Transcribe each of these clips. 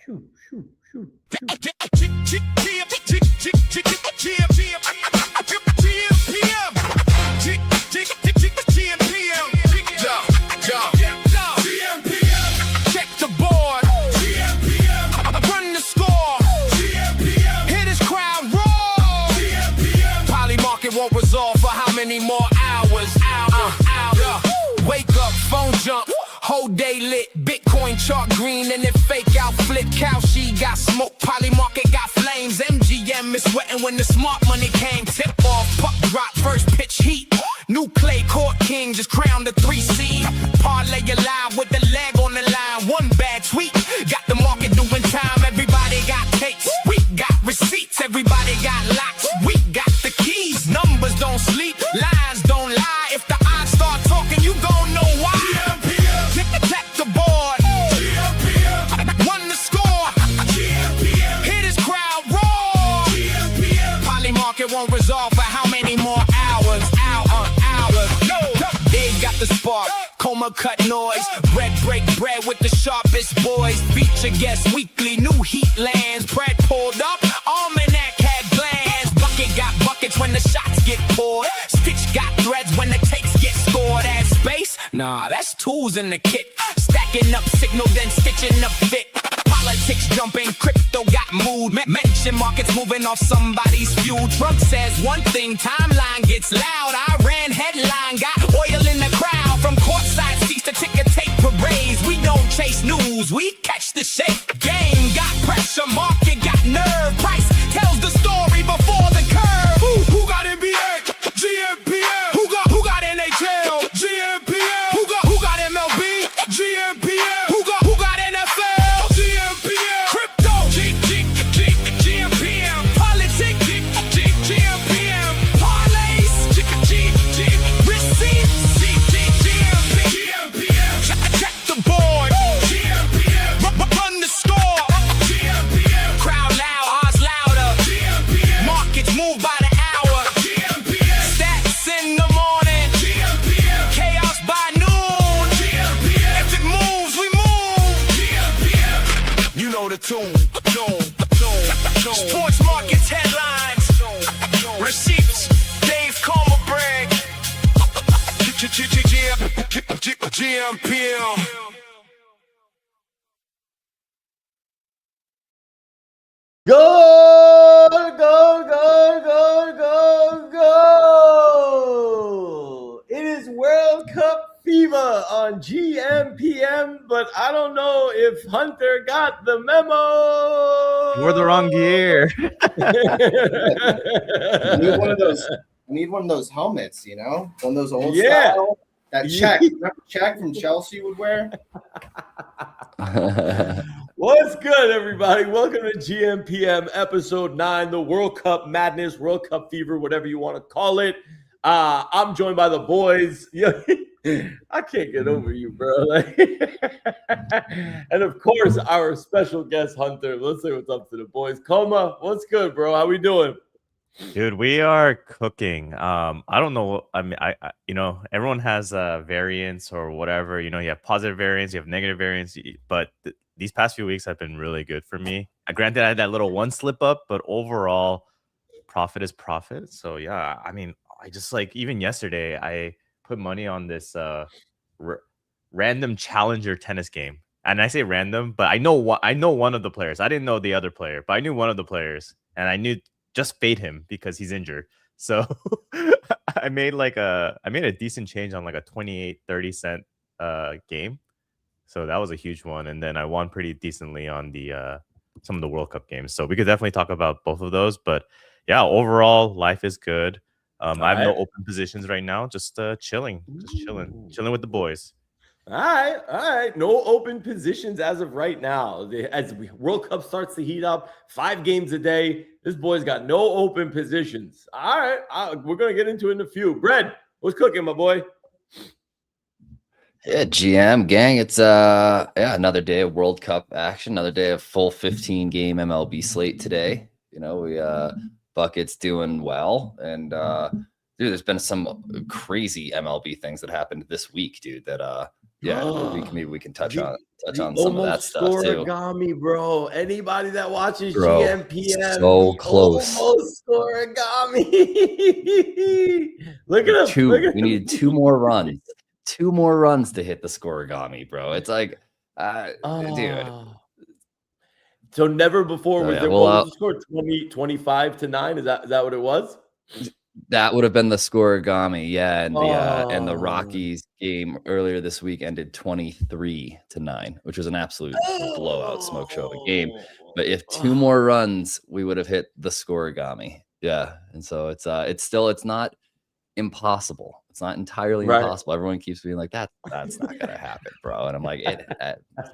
Shoot. Check the board. Run the score. Hear this crowd roar. Poly market won't resolve for how many more hours? Wake up, phone jump. Whole day lit, Bitcoin chart green and it fake out flip. Cow she got smoke, Poly market got flames. MGM is sweating when the smart money came. Tip off, puck drop, first pitch heat. New clay court king just crowned the 3 seed. Parlay alive with the leg on the line. One bad tweet, got the market doing time. Everybody got tapes, we got receipts. Everybody got locks, we got the keys. Numbers don't sleep, lines don't lie. If the odds start talking, you gon' know why. Check the board. Won the score. Hear this crowd roar. Poly market won't resolve for how many more hours? Hours. No. They got the spark. Coma cut noise. Bread break bread with the sharpest boys. Feature guest weekly. New heat lands. Bread pulled up. Almanac had glands. Bucket got buckets when the shots get poured. Stitch got threads when the takes get scored. Add space? Nah, that's tools in the kit. Stacking up signal, then stitching up fit. Politics jumping, crypto got mood. Mention markets moving off somebody's fuel. Trump says one thing, timeline gets loud. I ran headline, got oil in the crowd. From courtside seats to ticker tape parades. We don't chase news, we catch the shape. Game got pressure, market got nerve. Price tells the story before the curve. Who got NBA? gmPM. Who got NHL? gmPM. Who got MLB? gmPM. Who got NFL? gmPM. Crypto? gmPM. Politics? gmPM. Parlays? Receipts? gmPM. Check the board. gmPM. Run the score. gmPM. Crowd loud, odds louder. gmPM. Markets move by the hour. gmPM. Stats in the morning. gmPM. Chaos by noon. gmPM. If it moves, we move. gmPM. You know the tune. Sports markets headlines. Receipts. Dave Comer brag. gmPM. Go! It is World Cup fever on gmPM, but I don't know if Hunter got the memo. We're the wrong gear. I need one of those helmets, you know? One of those old Yeah. style. That check. Remember Check from Chelsea would wear? What's good, everybody? Welcome to gmPM episode 9, the World Cup madness, World Cup fever, whatever you want to call it. I'm joined by the boys. I can't get over you, bro. And of course, our special guest, Hunter. Let's say what's up to the boys. Coma, what's good, bro? How we doing? Dude, we are cooking. I don't know. I mean, I everyone has variants or whatever. You know, you have positive variants, you have negative variants, but these past few weeks have been really good for me. Granted, I had that little one slip up, but overall, profit is profit. So yeah, I mean, I just even yesterday, I put money on this random challenger tennis game, and I say random, but I know one of the players. I didn't know the other player, but I knew one of the players, and I knew just fade him because he's injured. So I made a decent change on like a 28-30 cent game. So that was a huge one. And then I won pretty decently on the some of the World Cup games. So we could definitely talk about both of those. But yeah, overall, life is good. I have no open positions right now. Just chilling with the boys. All right. No open positions as of right now. As World Cup starts to heat up, 5 games a day, this boy's got no open positions. All right, we're going to get into it in a few. Bread, what's cooking, my boy? Yeah, GM gang, it's another day of World Cup action, another day of full 15 game MLB slate today. You know, we Bucket's doing well, and dude, there's been some crazy MLB things that happened this week, dude, that maybe we can touch on The some of that almost stuff too. scoregami, bro. Anybody that watches Bro, gmPM, so the close. almost scoregami. Look at him. Look at We him. needed 2 more runs. 2 more runs to hit the scoregami, bro. It's like, dude. So never before So, was yeah, there, well, what was the score? 25-9? Is that what it was? that would have been the scoregami, yeah. And the Oh. Rockies game earlier this week ended 23-9, which was an absolute blowout smoke show of a game. But if 2 more runs, we would have hit the scoregami. Yeah. And so it's not impossible. It's not entirely Right. impossible. Everyone keeps being like, that's not gonna happen, bro. And I'm like,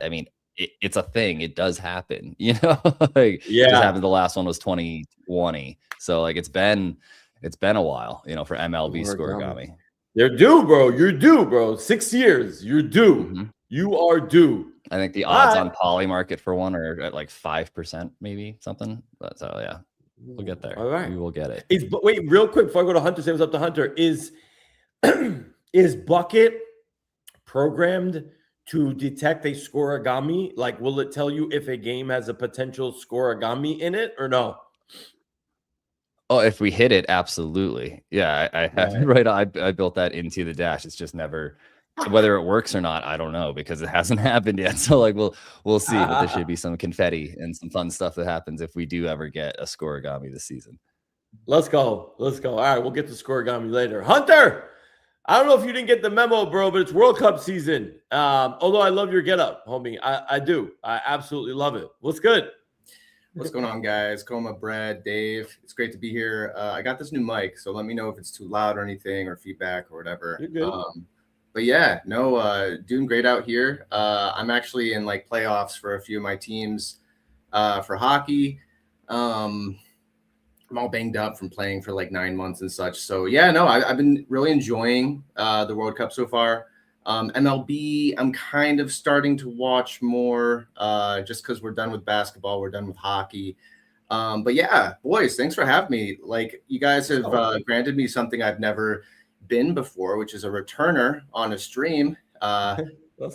I mean, it's a thing. It does happen, you know. Like, it just happened. The last one was 2020, so like it's been a while, you know, for MLB scoregami. You're due, bro. You're due, bro. 6 years. You're due. You are due. I think the odds on Poly Market for one are at like 5%, maybe something. But so yeah, we'll get there. All right, we will get it. Wait, real quick before I go to Hunter, say what's up to Hunter. Is Bucket programmed to detect a scoregami? Like, will it tell you if a game has a potential scoregami in it or no? Oh, if we hit it, absolutely. Yeah, I have it right. I built that into the dash. It's just never, whether it works or not, I don't know, because it hasn't happened yet. So like we'll see. But there should be some confetti and some fun stuff that happens if we do ever get a scoregami this season. Let's go. All right, we'll get to scoregami later. Hunter, I don't know if you didn't get the memo, bro, but it's World Cup season. Although I love your getup, homie. I do. I absolutely love it. What's good? What's going on, guys? Coma, Brad, Dave. It's great to be here. I got this new mic, so let me know if it's too loud or anything, or feedback or whatever. You're good. But yeah, no, doing great out here. I'm actually in like playoffs for a few of my teams for hockey. I'm all banged up from playing for like 9 months and such. So yeah, no, I've been really enjoying the World Cup so far. MLB, I'm kind of starting to watch more just because we're done with basketball, we're done with hockey. But yeah, boys, thanks for having me. Like, you guys have granted me something I've never been before, which is a returner on a stream.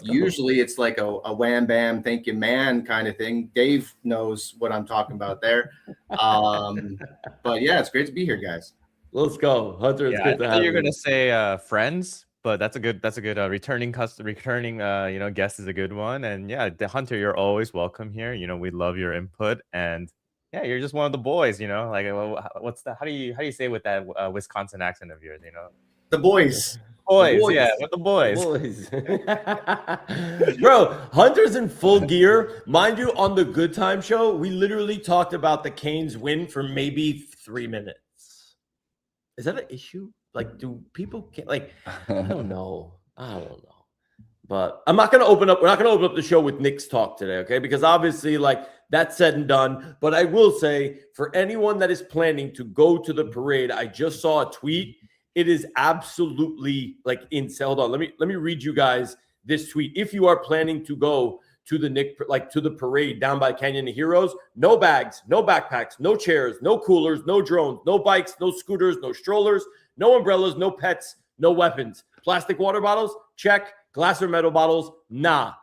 Usually it's like a wham bam, thank you, man kind of thing. Dave knows what I'm talking about there. But yeah, it's great to be here, guys. Let's go, Hunter. It's good to have you. You're gonna say friends, but that's a good returning guest is a good one. And yeah, the Hunter, you're always welcome here. You know, we love your input, and yeah, you're just one of the boys. You know, like what's that? How do you say with that Wisconsin accent of yours? You know, the boys. Yeah, with the boys. Bro, Hunter's in full gear. Mind you, on the Good Time show, we literally talked about the Canes win for maybe 3 minutes. Is that an issue? Like, do people get like, I don't know. But I'm not going to open up. We're not going to open up the show with Knicks talk today, okay? Because obviously, like, that's said and done. But I will say, for anyone that is planning to go to the parade, I just saw a tweet. It is absolutely like insane. Hold on. Let me read you guys this tweet. If you are planning to go to the parade down by Canyon of Heroes, no bags, no backpacks, no chairs, no coolers, no drones, no bikes, no scooters, no strollers, no umbrellas, no pets, no weapons. Plastic water bottles, check. Glass or metal bottles, nah.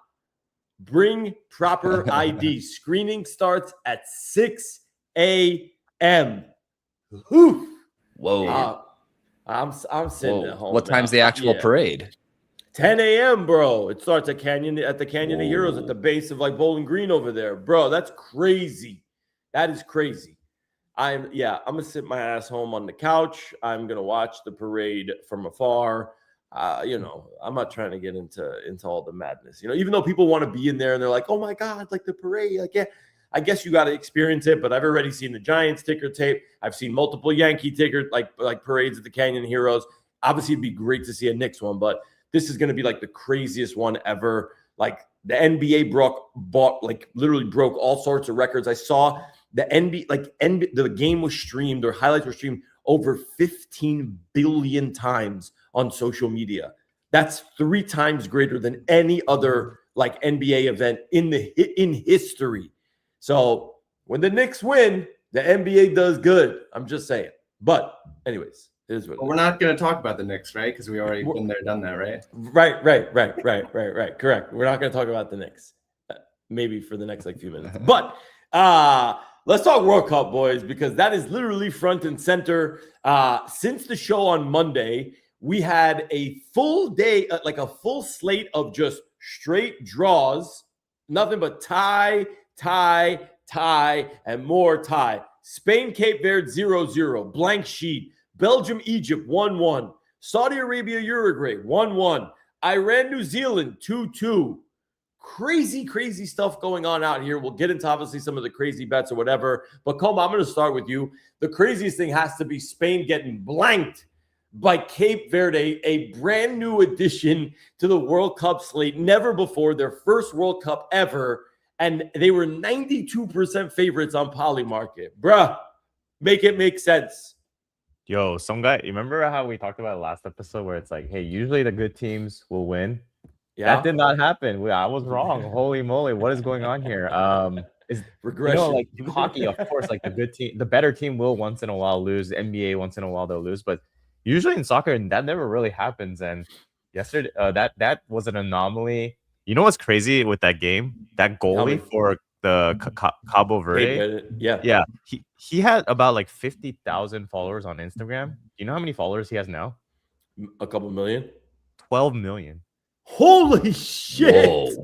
Bring proper ID. Screening starts at 6 a.m. Whoa. I'm sitting at home. What time's the actual parade? 10 a.m., bro. It starts at the Canyon of Heroes at the base of like Bowling Green over there. Bro, that's crazy. That is crazy. I'm gonna sit my ass home on the couch. I'm gonna watch the parade from afar. I'm not trying to get into all the madness. You know, even though people want to be in there and they're like, oh my God, like the parade. Like, yeah, I guess you got to experience it. But I've already seen the Giants ticker tape. I've seen multiple Yankee ticker like parades at the Canyon Heroes. Obviously, it'd be great to see a Knicks one, but this is going to be like the craziest one ever. Like the NBA literally broke all sorts of records. I saw the the game was streamed, their highlights were streamed over 15 billion times on social media. That's 3 times greater than any other like NBA event in history. So when the Knicks win, the NBA does good. I'm just saying. But anyways, It is what it But is. we're not going to talk about the Knicks, right? Because we already been there, done that, right? Right. Correct. We're not going to talk about the Knicks. Maybe for the next like few minutes. But let's talk World Cup, boys, because that is literally front and center. Since the show on Monday, we had a full day, like a full slate of just straight draws, nothing but tie, and more tie. Spain, Cape Verde, 0-0, blank sheet. Belgium, Egypt, 1-1. Saudi Arabia, Uruguay, 1-1. Iran, New Zealand, 2-2. Crazy stuff going on out here. We'll get into obviously some of the crazy bets or whatever. But Coma, I'm going to start with you. The craziest thing has to be Spain getting blanked by Cape Verde, a brand new addition to the World Cup slate. Never before, their first World Cup ever. And they were 92% favorites on Polymarket. Bruh, make it make sense. Yo, some guy, you remember how we talked about last episode where it's like, hey, usually the good teams will win? Yeah. That did not happen. I was wrong. Holy moly, what is going on here? Regression. Like hockey, of course, like the good team, the better team will once in a while lose. The NBA once in a while they'll lose, but usually in soccer that never really happens. And yesterday, that was an anomaly. You know what's crazy with that game? That goalie for the Cabo Verde, yeah, he had about like 50,000 followers on Instagram. Do you know how many followers he has now? A couple million. 12 million. Holy shit!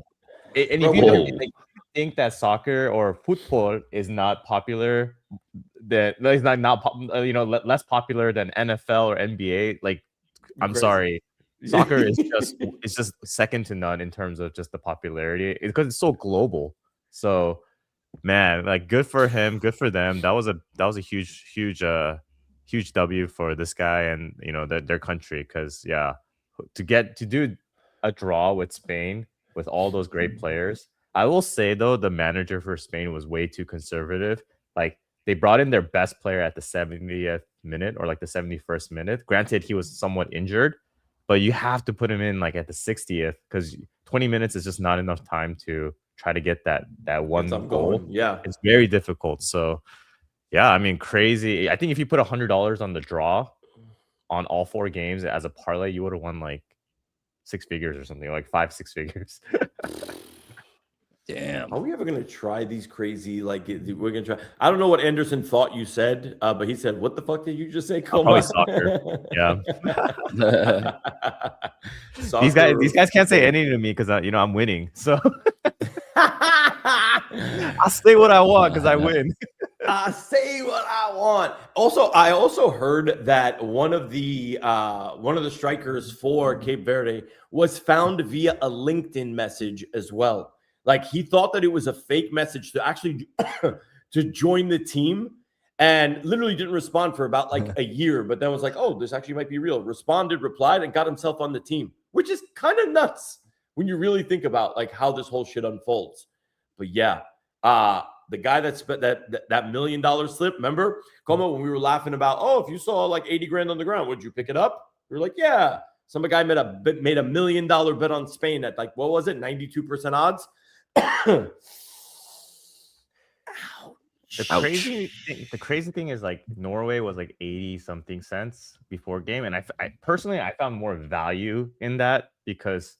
And if you think that soccer or football is not popular, that is not less popular than NFL or NBA, like I'm sorry, soccer is just second to none in terms of just the popularity because it's so global. So man, like good for him, good for them. That was a huge W for this guy and their country, because to do a draw with Spain with all those great players. I will say though, the manager for Spain was way too conservative. Like they brought in their best player at the 70th minute or like the 71st minute. Granted, he was somewhat injured, but you have to put him in like at the 60th because 20 minutes is just not enough time to try to get that one goal. Yeah, it's very difficult. So yeah, I mean, crazy. I think if you put $100 on the draw on all 4 games as a parlay, you would have won like 6 figures or something, like 5-6 figures. Damn. Are we ever gonna try these crazy? Like we're gonna try. I don't know what Anderson thought you said, but he said, "What the fuck did you just say?" Probably soccer. Yeah. Soccer. These guys can't say anything to me because I'm winning. So I'll say what I want because I win. I say what I want. I also heard that one of the strikers for Cape Verde was found via a LinkedIn message as well. Like he thought that it was a fake message to actually to join the team, and literally didn't respond for about like a year. But then was like, "Oh, this actually might be real." Responded, replied, and got himself on the team, which is kind of nuts when you really think about like how this whole shit unfolds. But yeah, the guy that spent that $1 million slip, remember, Como, when we were laughing about, oh, if you saw like 80 grand on the ground, would you pick it up? We were like, yeah. Some guy made a $1 million bet on Spain at like, what was it, 92% odds? The crazy thing is like Norway was like 80 something cents before game, and I personally found more value in that because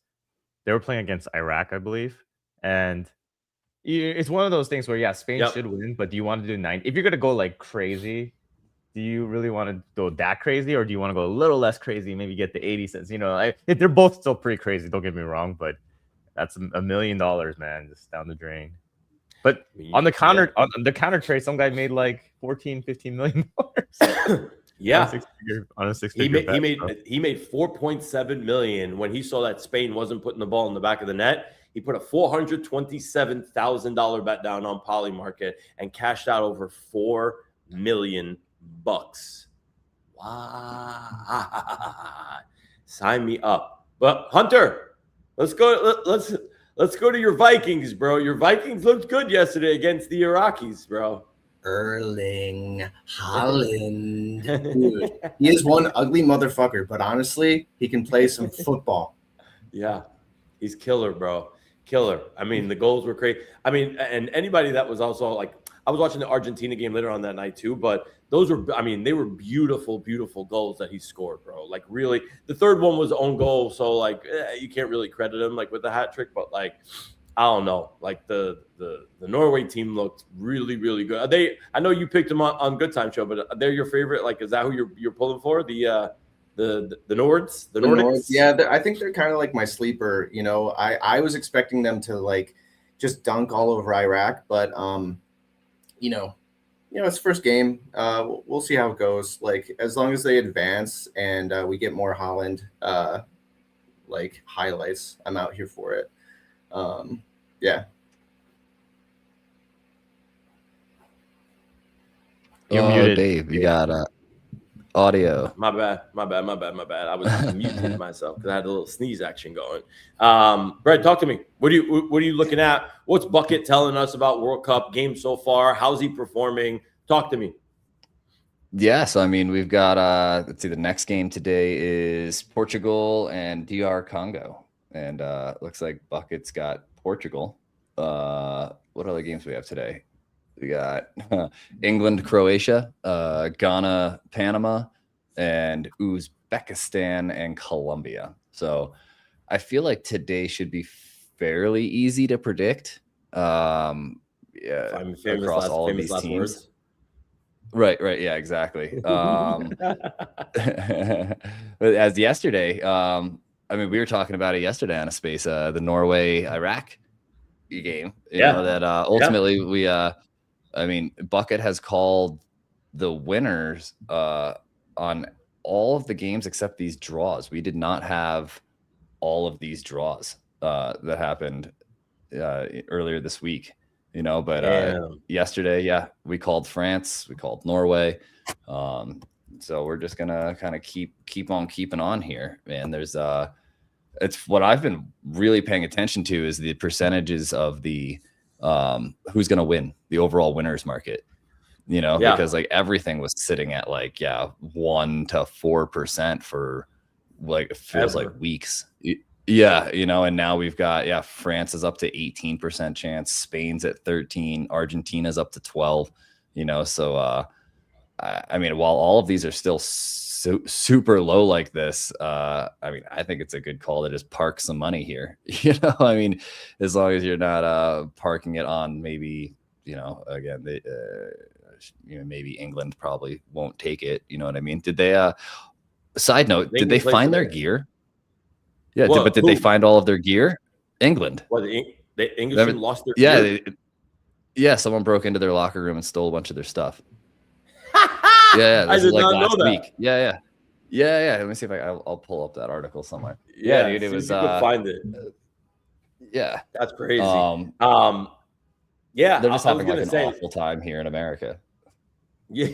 they were playing against Iraq, I believe, and it's one of those things where Spain should win, but do you want to do 90? If you're gonna go like crazy, do you really want to go that crazy, or do you want to go a little less crazy, maybe get the 80 cents? They're both still pretty crazy, don't get me wrong, but that's $1 million, man, just down the drain. But on the counter trade, some guy made like $14-15 million. Yeah, on a six-figure bet. He made $4.7 million when he saw that Spain wasn't putting the ball in the back of the net. He put a $427,000 bet down on Polymarket and cashed out over $4 million. Wow, sign me up. But Hunter, let's go to your Vikings, bro. Your Vikings looked good yesterday against the Iraqis, bro. Erling Haaland. Dude, he is one ugly motherfucker, but honestly, he can play some football. Yeah, he's killer, bro. Killer. I mean, the goals were great. I mean, and anybody that was also like, I was watching the Argentina game later on that night too, but those were, I mean, they were beautiful, beautiful goals that he scored, bro. Like really, the third one was own goal, so like you can't really credit him like with the hat trick, but like I don't know, like the Norway team looked really, really good. Are they? I know you picked them on Good Time Show, but they're your favorite. Like, is that who you're pulling for? The Nords, the Nordics? Yeah, I think they're kind of like my sleeper. You know, I was expecting them to like just dunk all over Iraq, but you know, it's first game. We'll see how it goes. Like as long as they advance and we get more Holland like highlights, I'm out here for it. Yeah. You're muted. Dave, you got audio. My bad. I was muting myself because I had a little sneeze action going. Brett, talk to me. What are you looking at? What's Bucket telling us about World Cup game so far? How's he performing? Talk to me. Yeah, so I mean, we've got let's see, the next game today is Portugal and DR Congo, and looks like Bucket's got Portugal. What other games do we have today? We got England, Croatia, Ghana, Panama, and Uzbekistan and Colombia. So I feel like today should be fairly easy to predict. Yeah, across all of these teams. Words. Right. Yeah, exactly. As yesterday, I mean, we were talking about it yesterday on a space, the Norway-Iraq game. You know, that ultimately we I mean, Bucket has called the winners on all of the games except these draws. We did not have all of these draws that happened earlier this week, you know, but yesterday, we called France, we called Norway. So we're just gonna kind of keep on keeping on here, man. There's it's what I've been really paying attention to is the percentages of the who's going to win the overall winners market, you know, because like everything was sitting at like 1 to 4% for like it feels like weeks. Yeah, you know, and now we've got France is up to 18% chance, Spain's at 13, Argentina's up to 12, you know. So I mean, while all of these are still super low like this, I mean, I think it's a good call to just park some money here. You know, I mean, as long as you're not parking it on maybe, you know, again, you know, maybe England probably won't take it. You know what I mean? Did they? Side note, did they find their gear? Yeah, but did they find all of their gear? England. Well, the English lost their gear? Someone broke into their locker room and stole a bunch of their stuff. I did not know that. Week. Yeah. Let me see if I'll pull up that article somewhere. Yeah, dude, it was. You can find it. Yeah, that's crazy. They're just having like an awful time here in America. Yeah.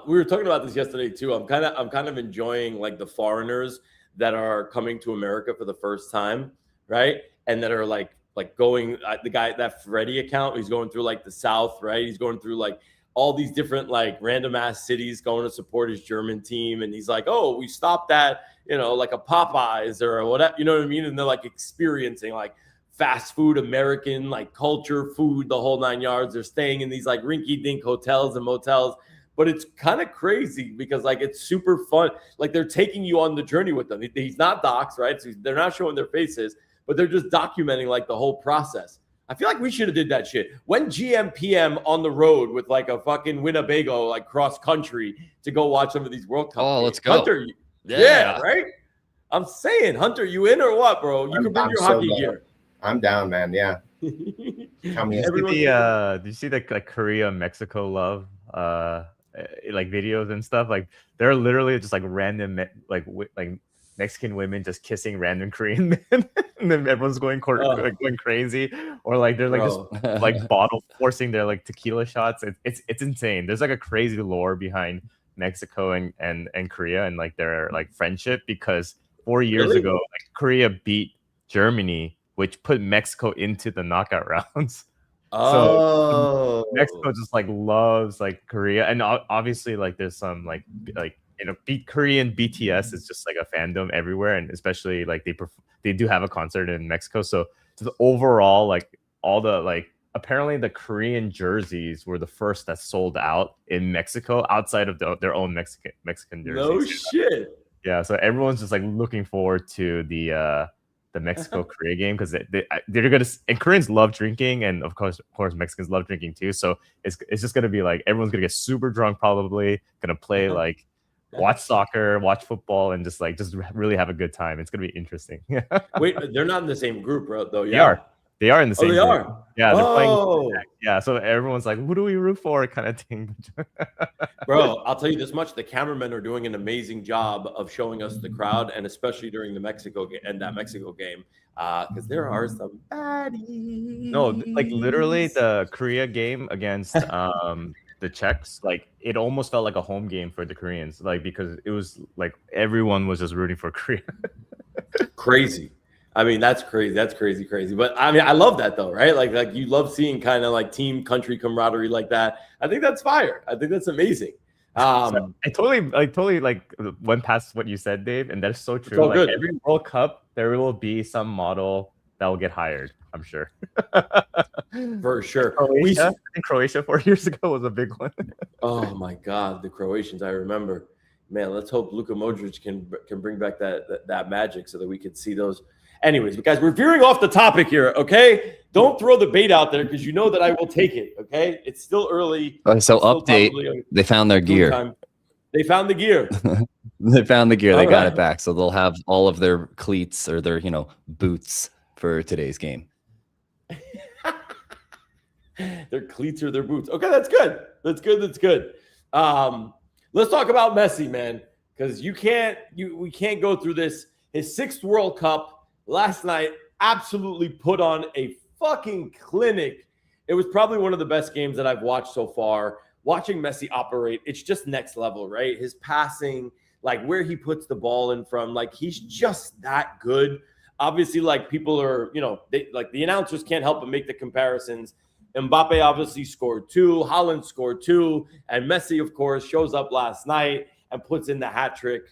We were talking about this yesterday too. I'm kind of enjoying like the foreigners that are coming to America for the first time, right? And that are like going the guy, that Freddie account, he's going through like the South, right? He's going through like all these different like random ass cities going to support his German team. And he's like, oh, we stopped at, you know, like a Popeyes or whatever, you know what I mean? And they're like experiencing like fast food, American, like culture, food, the whole 9 yards. They're staying in these like rinky dink hotels and motels, but it's kind of crazy because like, it's super fun. Like they're taking you on the journey with them. He's not docs, right? So they're not showing their faces, but they're just documenting like the whole process. I feel like we should have did that shit. When gmPM on the road with like a fucking Winnebago, like cross country to go watch some of these World Cup games. Let's go. Hunter, yeah, right? I'm saying, Hunter, you in or what, bro? You can bring your hockey gear. I'm down, man. Yeah. Did you see the like Korea, Mexico love like videos and stuff? Like they're literally just like random like Mexican women just kissing random Korean men, and then everyone's going crazy, or like they're like just like bottle forcing their like tequila shots. It's insane. There's like a crazy lore behind Mexico and Korea and like their like friendship, because 4 years ago like Korea beat Germany, which put Mexico into the knockout rounds. So Mexico just like loves like Korea, and obviously like there's some like you know, Korean BTS is just like a fandom everywhere, and especially like they do have a concert in Mexico. So the overall like all the like apparently the Korean jerseys were the first that sold out in Mexico outside of their own Mexican jerseys. No shit. Yeah, so everyone's just like looking forward to the Mexico Korea game because they're gonna, and Koreans love drinking, and of course Mexicans love drinking too. So it's just gonna be like everyone's gonna get super drunk, probably gonna play like watch soccer, watch football, and just really have a good time. It's gonna be interesting. Wait, they're not in the same group, bro, though. They Yeah. are. They are in the same they group. are? Yeah, they're Oh. playing. Yeah, so everyone's like, who do we root for? Kind of thing. Bro, I'll tell you this much: the cameramen are doing an amazing job of showing us the crowd, and especially during the Mexico game and that Mexico game, because there are some baddies. No, like literally the Korea game against the Czechs, like it almost felt like a home game for the Koreans, like because it was like everyone was just rooting for Korea. Crazy. I mean, that's crazy. That's crazy. But I mean, I love that though, right? Like you love seeing kind of like team country camaraderie like that. I think that's fire. I think that's amazing. So I totally like went past what you said, Dave, and that's so true. all Like good. every World Cup, there will be some model that will get hired. I'm sure. For sure. Croatia, I think Croatia 4 years ago was a big one. Oh my God, the Croatians! I remember. Man, let's hope Luka Modric can bring back that magic so that we can see those. Anyways, guys, we're veering off the topic here, okay? Don't throw the bait out there because you know that I will take it, okay? It's still early. So It's still update, probably they found their gear. time. They found the gear. They found the gear. They All got right. it back. So they'll have all of their cleats or their, boots for today's game. Their cleats or their boots. Okay, that's good. That's good. Let's talk about Messi, man, because we can't go through this. His 6th World Cup last night absolutely put on a fucking clinic. It was probably one of the best games that I've watched so far. Watching Messi operate, it's just next level, right? His passing, like where he puts the ball in from, like he's just that good. Obviously, like people are, like the announcers can't help but make the comparisons. Mbappé obviously scored 2, Haaland scored 2, and Messi, of course, shows up last night and puts in the hat trick,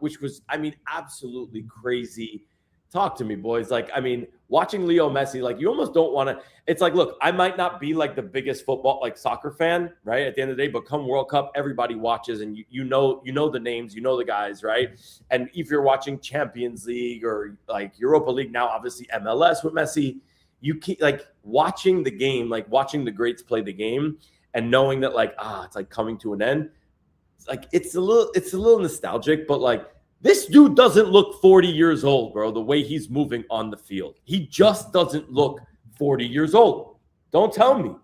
which was, I mean, absolutely crazy. Talk to me, boys. Like, I mean, watching Leo Messi, like you almost don't want to. It's like, look, I might not be like the biggest football, like soccer fan, right? At the end of the day, but come World Cup, everybody watches, and you know the names, you know the guys, right? And if you're watching Champions League or like Europa League now, obviously MLS with Messi, you keep like watching the game, like watching the greats play the game, and knowing that like it's like coming to an end. Like it's a little nostalgic, but like this dude doesn't look 40 years old, bro. The way he's moving on the field, he just doesn't look 40 years old. Don't tell me.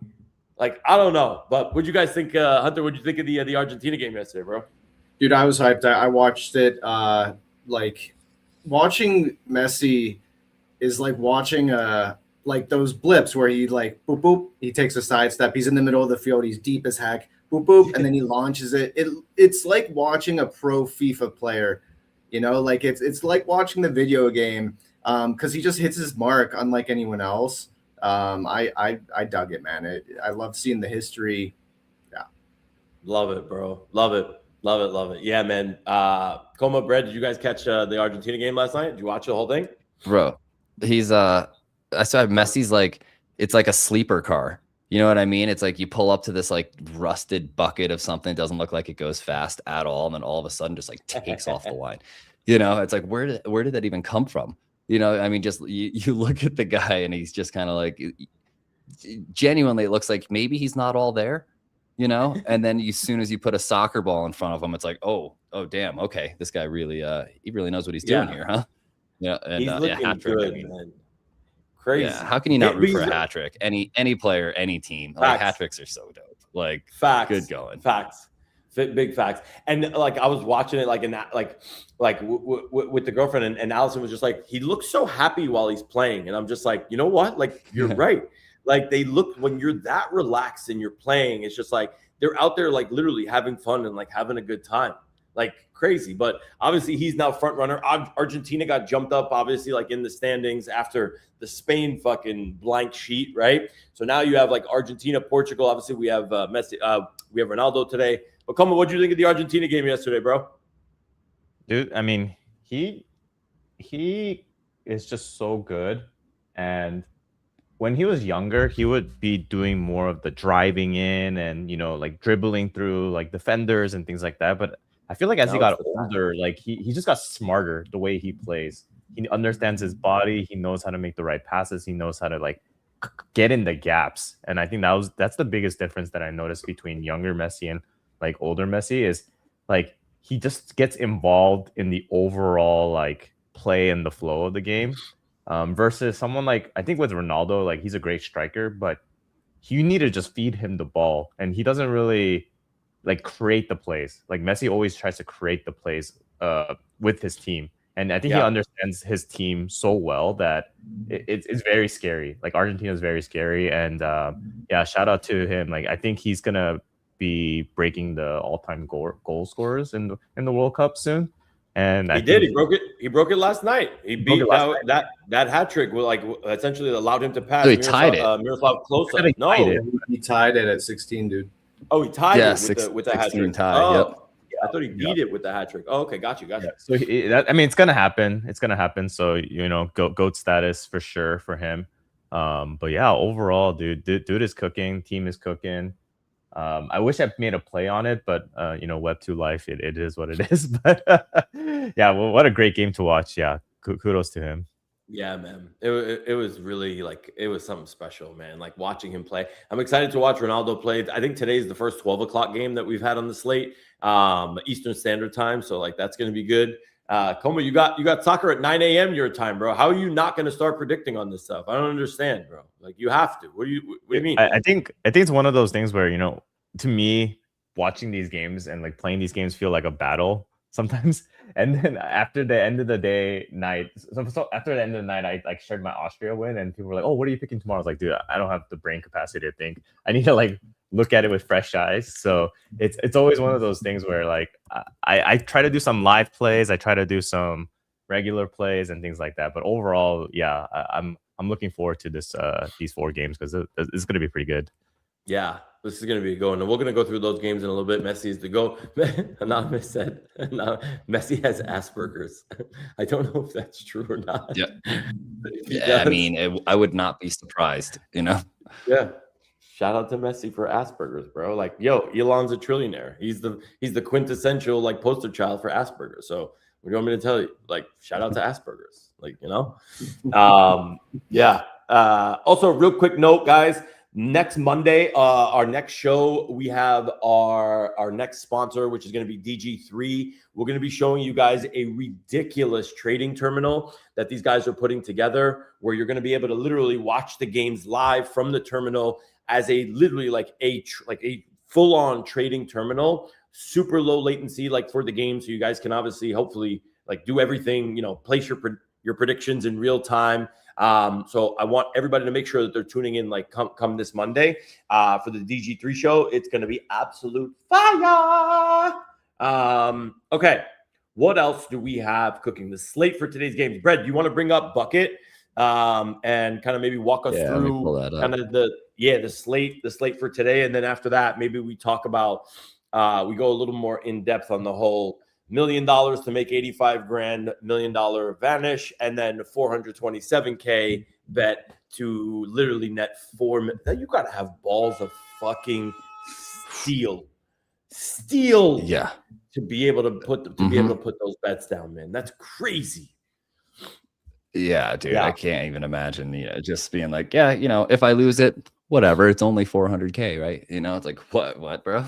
Like I don't know, but what'd you guys think, Hunter? What'd you think of the Argentina game yesterday, bro? Dude, I was hyped. I watched it. Like watching Messi is like watching like those blips where he like boop boop. He takes a sidestep. He's in the middle of the field. He's deep as heck. Boop boop, and then he launches it. It's like watching a pro FIFA player, like it's like watching the video game, because he just hits his mark unlike anyone else. I dug it, man. I love seeing the history. Yeah, love it, bro. Love it. Yeah, man. Coma Bread, did you guys catch the Argentina game last night? Did you watch the whole thing, Bro, he's I saw Messi's like it's like a sleeper car. You know what I mean? It's like you pull up to this like rusted bucket of something. It doesn't look like it goes fast at all. And then all of a sudden just like takes off the line. It's like, where did that even come from? I mean, just you look at the guy and he's just kind of like, genuinely, it looks like maybe he's not all there, and then as soon as you put a soccer ball in front of him, it's like, oh, damn. Okay. This guy really, he really knows what he's doing here, huh? Yeah. And he's looking hat-trick, good, I mean, man. Crazy. Yeah, how can you not root for a hat trick? Any player, any team. Like hat tricks are so dope. Like facts. Good going. Facts. Big facts. And like I was watching it like in that like with the girlfriend and Allison was just like, he looks so happy while he's playing. And I'm just like, you know what? Like you're right. Like they look when you're that relaxed and you're playing, it's just like they're out there like literally having fun and like having a good time. Like crazy, but obviously he's now front runner. Argentina got jumped up, obviously, like in the standings after the Spain fucking blank sheet, right? So now you have like Argentina, Portugal. Obviously, we have Messi, we have Ronaldo today. But come on, what do you think of the Argentina game yesterday, bro? Dude, I mean, he is just so good, and when he was younger, he would be doing more of the driving in and like dribbling through like defenders and things like that. But I feel like as he Now it's got the older, like he just got smarter the way he plays. He understands his body. He knows how to make the right passes. He knows how to like get in the gaps. And I think that's the biggest difference that I noticed between younger Messi and like older Messi is like he just gets involved in the overall like play and the flow of the game. Versus someone like I think with Ronaldo, like he's a great striker, but you need to just feed him the ball, and he doesn't really like create the plays. Like Messi always tries to create the plays with his team, and I think he understands his team so well that it's very scary. Like Argentina is very scary, and shout out to him. Like I think he's gonna be breaking the all-time goal scorers in the World Cup soon. And he did. He broke it. He broke it last night. He beat that hat trick. Will like essentially allowed him to pass. So he tied it. Miroslav Klose. No, he tied it at 16, dude. Oh, he tied it with the hat trick. Tie. Oh, Yep. I thought he beat it with the hat trick. Oh, okay, got you. Yeah. So it's gonna happen. It's gonna happen. So GOAT status for sure for him. But yeah, overall, dude is cooking. Team is cooking. I wish I made a play on it, but Web2 life, it is what it is. But yeah, well, what a great game to watch. Yeah, kudos to him. Yeah, man. It was really like it was something special, man. Like watching him play. I'm excited to watch Ronaldo play. I think today's the first 12 o'clock game that we've had on the slate, Eastern Standard Time. So like that's gonna be good. Coma, you got soccer at 9 a.m. your time, bro. How are you not going to start predicting on this stuff? I don't understand, bro. Like you have to. What do you mean? I think it's one of those things where to me, watching these games and like playing these games feel like a battle sometimes. And then after the end of the night, I like shared my Austria win, and people were like, "Oh, what are you picking tomorrow?" I was like, "Dude, I don't have the brain capacity to think. I need to like look at it with fresh eyes." So it's always one of those things where like I try to do some live plays, I try to do some regular plays and things like that. But overall, yeah, I'm looking forward to these 4 games because it's going to be pretty good. Yeah, this is going to be going, and we're going to go through those games in a little bit. Messi is to go. Anonymous said, Messi has Asperger's. I don't know if that's true or not. Yeah, I mean, I would not be surprised. Yeah. Shout out to Messi for Asperger's, bro. Like, yo, Elon's a trillionaire. He's the quintessential like poster child for Asperger's. So what do you want me to tell you? Like, shout out to Asperger's. Like, yeah. Also, real quick note, guys. Next Monday, our next show, we have our next sponsor, which is going to be DG3. We're going to be showing you guys a ridiculous trading terminal that these guys are putting together, where you're going to be able to literally watch the games live from the terminal as a full-on trading terminal, super low latency, like for the game. So you guys can obviously, hopefully, like do everything, place your predictions in real time. So I want everybody to make sure that they're tuning in, like come this Monday, for the DG3 show. It's going to be absolute fire. Okay. What else do we have cooking? The slate for today's games. Brad, you want to bring up Bucket, and kind of maybe walk us through kind of the slate for today. And then after that, maybe we talk about, we go a little more in depth on the whole $1 million to make 85 grand, $1 million vanish, and then 427K bet to literally net 4 million. You got to have balls of fucking steel. Yeah. To be able to put those bets down, man. That's crazy. Yeah, dude. Yeah. I can't even imagine, just being like, if I lose it, whatever. It's only 400K, right? It's like, what, bro?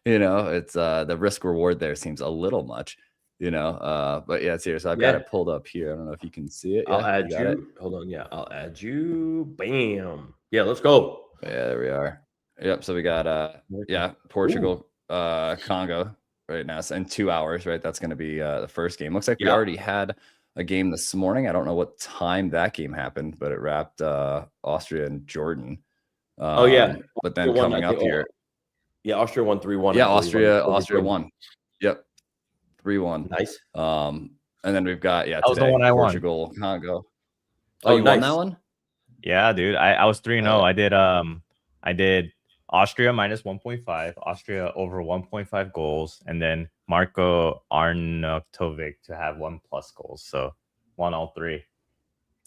It's the risk reward there seems a little much, but yeah, it's here. So I've got it pulled up here. I don't know if you can see it. I'll add you. Hold on. Yeah, I'll add you. Bam. Yeah, let's go. Yeah, there we are. Yep. So we got Portugal, Congo right now. So in 2 hours, right? That's going to be the first game. Looks like we already had a game this morning. I don't know what time that game happened, but it wrapped Austria and Jordan. But then coming up here. Yeah, Austria won 3-1. Yeah, Austria won. Yep. 3-1. Nice. And then we've got that was the one I Portugal, won. Congo. Oh, you won that one? Yeah, dude. I was 3-0. I did Austria minus 1.5, Austria over 1.5 goals, and then Marko Arnautovic to have 1+ goals. So won all 3.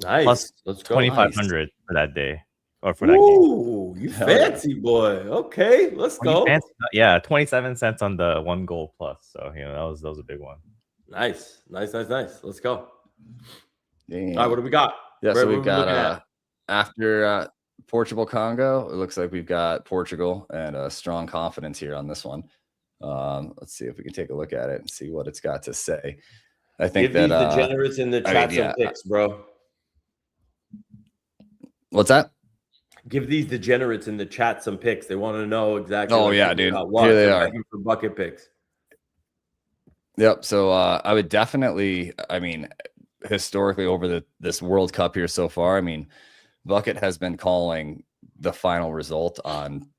Nice. Plus Let's go. 2,500 for that day or for that game. Ooh, you Hell yeah. fancy boy. Okay, let's go. Yeah, 27 cents on the 1 goal plus. So that was a big one. Nice. Let's go. Damn. All right, what do we got? Yeah, Brad, so what we've are we looking got at? after Portugal Congo, it looks like we've got Portugal and a strong confidence here on this one. Let's see if we can take a look at it and see what it's got to say. I think Give that these degenerates in the chat some picks, bro. What's that? Give these degenerates in the chat some picks. They want to know exactly. Oh, like, yeah, dude. What. Here they They're are. begging for bucket picks. Yep. So I would definitely, I mean, historically over this World Cup here so far, I mean, Bucket has been calling the final result on,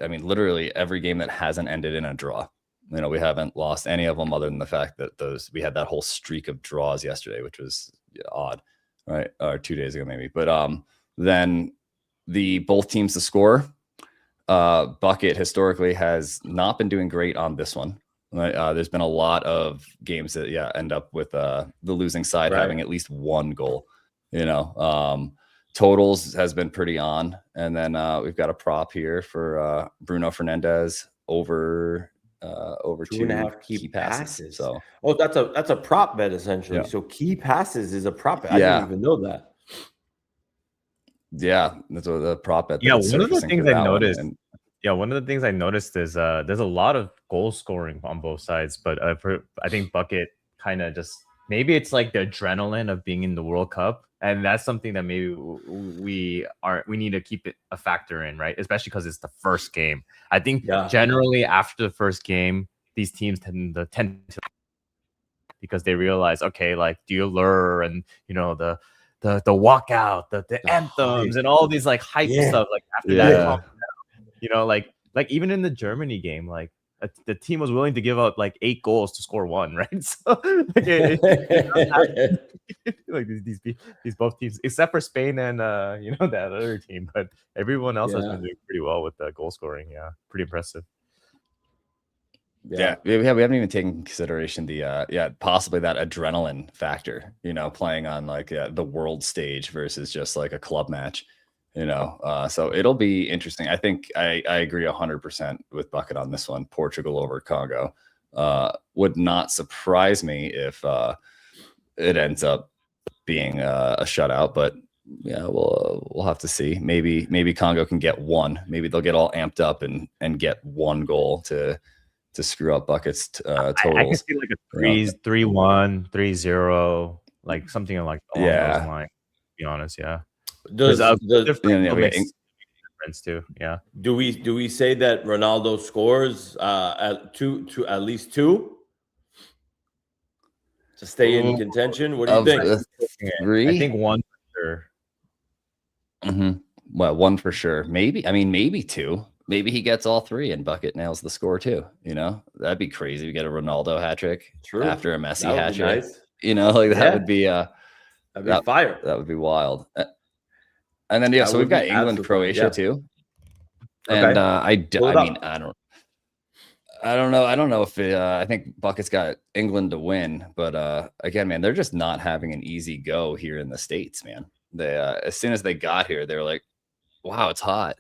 I mean, literally every game that hasn't ended in a draw. We haven't lost any of them other than the fact that we had that whole streak of draws yesterday, which was odd, right? Or 2 days ago maybe. But then both teams to score. Bucket historically has not been doing great on this one. Right? There's been a lot of games that end up with the losing side having at least 1 goal. Totals has been pretty on, and then we've got a prop here for Bruno Fernandes over 2.5 key passes. So that's a prop bet essentially. Yeah. So key passes is a prop bet. I didn't even know that. Yeah, that's what the prop bet. Yeah, one of the things I noticed. One of the things I noticed is there's a lot of goal scoring on both sides, but I think Bucket kind of just maybe it's like the adrenaline of being in the World Cup, and that's something that maybe we need to keep it a factor in, right? Especially because it's the first game. I think generally after the first game, these teams tend to because they realize, okay, like the allure and the walkout, the anthems, and all these like hype stuff. Like after that. Like even in the Germany game, like the team was willing to give up like 8 goals to score 1, right? So like these both teams, except for Spain and that other team, but everyone else has been doing pretty well with the goal scoring. Yeah, pretty impressive. Yeah, we haven't even taken into consideration the possibly that adrenaline factor. Playing on like the world stage versus just like a club match. So it'll be interesting. I think I agree 100% with Bucket on this one. Portugal over Congo would not surprise me if it ends up being a shutout. But we'll have to see. Maybe Congo can get 1. Maybe they'll get all amped up and get 1 goal to screw up Bucket's totals. I can see like a 3-1, 3-0, like something like along those lines. To be honest, yeah. Does difference too? Yeah. Do we say that Ronaldo scores at least 2 to stay in contention? What do you think? 3? I think 1 for sure. Mm-hmm. Well, 1 for sure. Maybe 2. Maybe he gets all 3 and Bucket nails the score too. That'd be crazy. We get a Ronaldo hat trick after a Messi hat trick. Nice. That would be that'd be fire. That would be wild. And then so we've got England, Croatia too. And I don't know if I think Bucket's got England to win, but again, man, they're just not having an easy go here in the States, man. They as soon as they got here, they were like, wow, it's hot.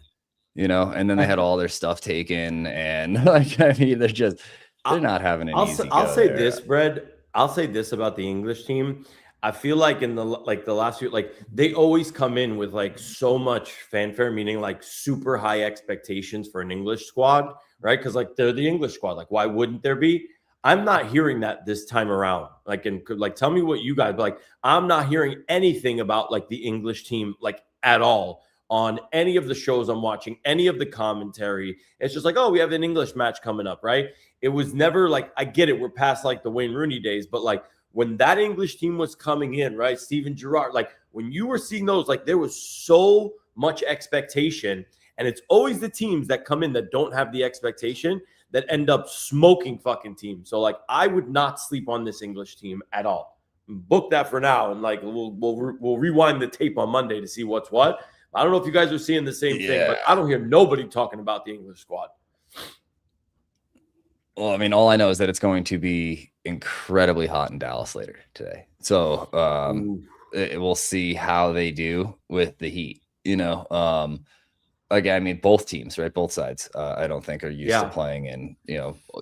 And then they had all their stuff taken, and they're not having an easy go. I'll say this, Brad. I'll say this about the English team. I feel like in the last year, like they always come in with like so much fanfare, meaning like super high expectations for an English squad, right? Because like they're the English squad. Like, why wouldn't there be? I'm not hearing that this time around. Like, and like, tell me what you guys like. I'm not hearing anything about like the English team like at all on any of the shows I'm watching, any of the commentary. It's just like, oh, we have an English match coming up, right? It was never like, I get it, we're past like the Wayne Rooney days, but like when that English team was coming in, right? Steven Gerrard, like when you were seeing those, like there was so much expectation, and it's always the teams that come in that don't have the expectation that end up smoking fucking teams. So like, I would not sleep on this English team at all. Book that for now, and like we'll rewind the tape on Monday to see what's what. I don't know if you guys are seeing the same thing, but I don't hear nobody talking about the English squad. Well, I mean, all I know is that it's going to be incredibly hot in Dallas later today. So we'll see how they do with the heat. Again, I mean, both teams, right? Both sides, I don't think are used to playing in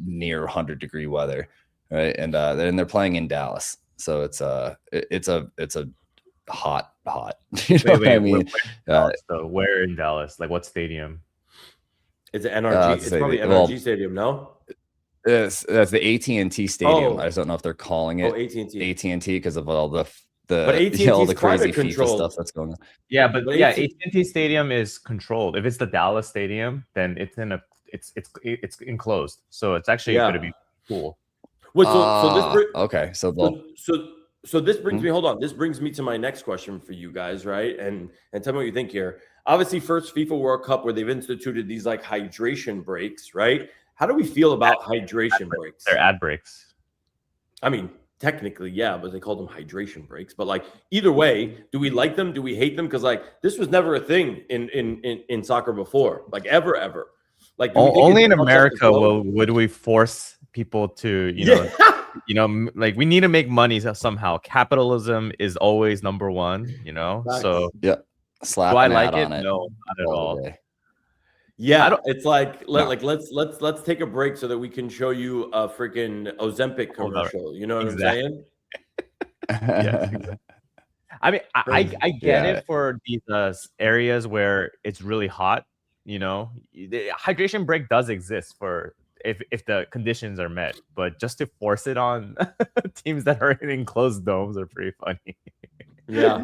near 100-degree weather, right? And they're playing in Dallas, so it's a hot. Wait, I mean, so where in Dallas? Like what stadium? It's an NRG. It's probably NRG Stadium, no? That's the AT&T Stadium. Oh. I just don't know if they're calling it AT&T because of all the but AT&T all the crazy climate FIFA stuff that's going on. Yeah, but AT&T Stadium is controlled. If it's the Dallas Stadium, then it's it's enclosed, so it's actually going to be cool. Wait, so this brings me. Hold on, this brings me to my next question for you guys, right? And tell me what you think here. Obviously, first FIFA World Cup where they've instituted these like hydration breaks, right? How do we feel about hydration breaks? They're ad breaks. I mean, technically, yeah, but they call them hydration breaks. But like either way, do we like them? Do we hate them? Because like this was never a thing in soccer before, like ever. Like only in America would we force people to like we need to make money somehow. Capitalism is always number one, So yeah, slap. Do I like it? No, not at all. Yeah, it's like let's take a break so that we can show you a freaking Ozempic commercial. You know what I'm saying? Yeah. I mean, I get it for these areas where it's really hot. The hydration break does exist for if the conditions are met, but just to force it on teams that are in enclosed domes are pretty funny. Yeah,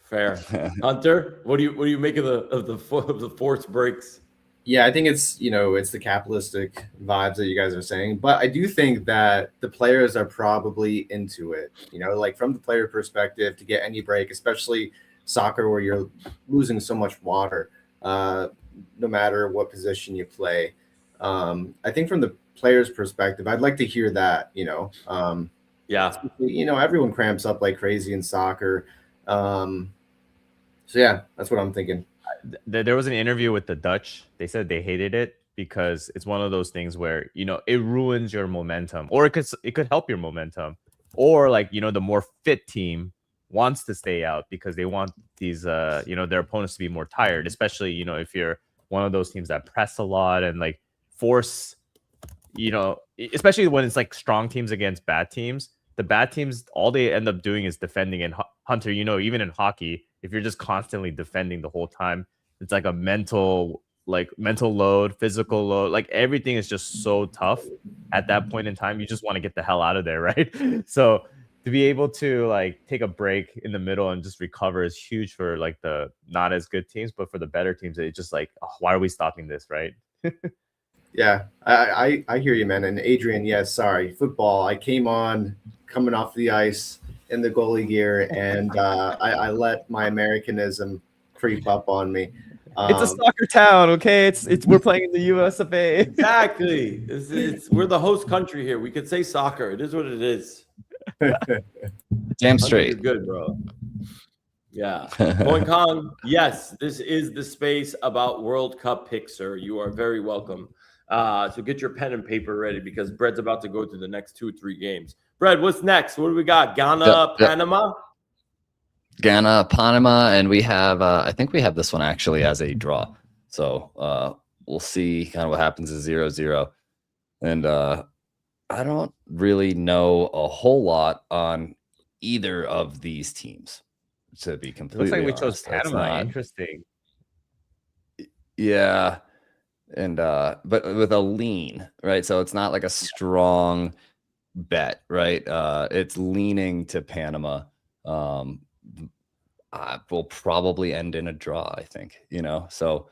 fair. Hunter, what do you make of the forced breaks? Yeah, I think it's the capitalistic vibes that you guys are saying, but I do think that the players are probably into it. Like from the player perspective, to get any break, especially soccer where you're losing so much water, no matter what position you play. I think from the player's perspective, I'd like to hear that. Everyone cramps up like crazy in soccer. So yeah, that's what I'm thinking. There was an interview with the Dutch. They said they hated it because it's one of those things where it ruins your momentum, or it could help your momentum, or like the more fit team wants to stay out because they want these their opponents to be more tired, especially if you're one of those teams that press a lot and like force especially when it's like strong teams against bad teams. The bad teams, all they end up doing is defending. And Hunter, even in hockey, if you're just constantly defending the whole time, it's like a mental load, physical load, like everything is just so tough at that point in time. You just want to get the hell out of there, right? So to be able to like take a break in the middle and just recover is huge for like the not as good teams, but for the better teams, it's just like, why are we stopping this, right? Yeah, I hear you, man. And Adrian, yes, sorry, football. I came on coming off the ice in the goalie gear, and I let my Americanism creep up on me. It's a soccer town, okay? It's we're playing in the US of A. Exactly. We're the host country here. We could say soccer. It is what it is. Damn straight. You're good, bro. Yeah. Going Kong, yes, this is the space about World Cup picks, sir. You are very welcome. So get your pen and paper ready because Brett's about to go through the next 2-3 games. Brett, what's next? What do we got? Ghana, Panama? Ghana, Panama, and we have I think we have this one actually as a draw. So we'll see kind of what happens at 0-0. And I don't really know a whole lot on either of these teams, to be completely honest. Looks like we chose Panama. Interesting. Yeah. And but with a lean, right? So it's not like a strong bet, right? It's leaning to Panama. Will probably end in a draw, I think, so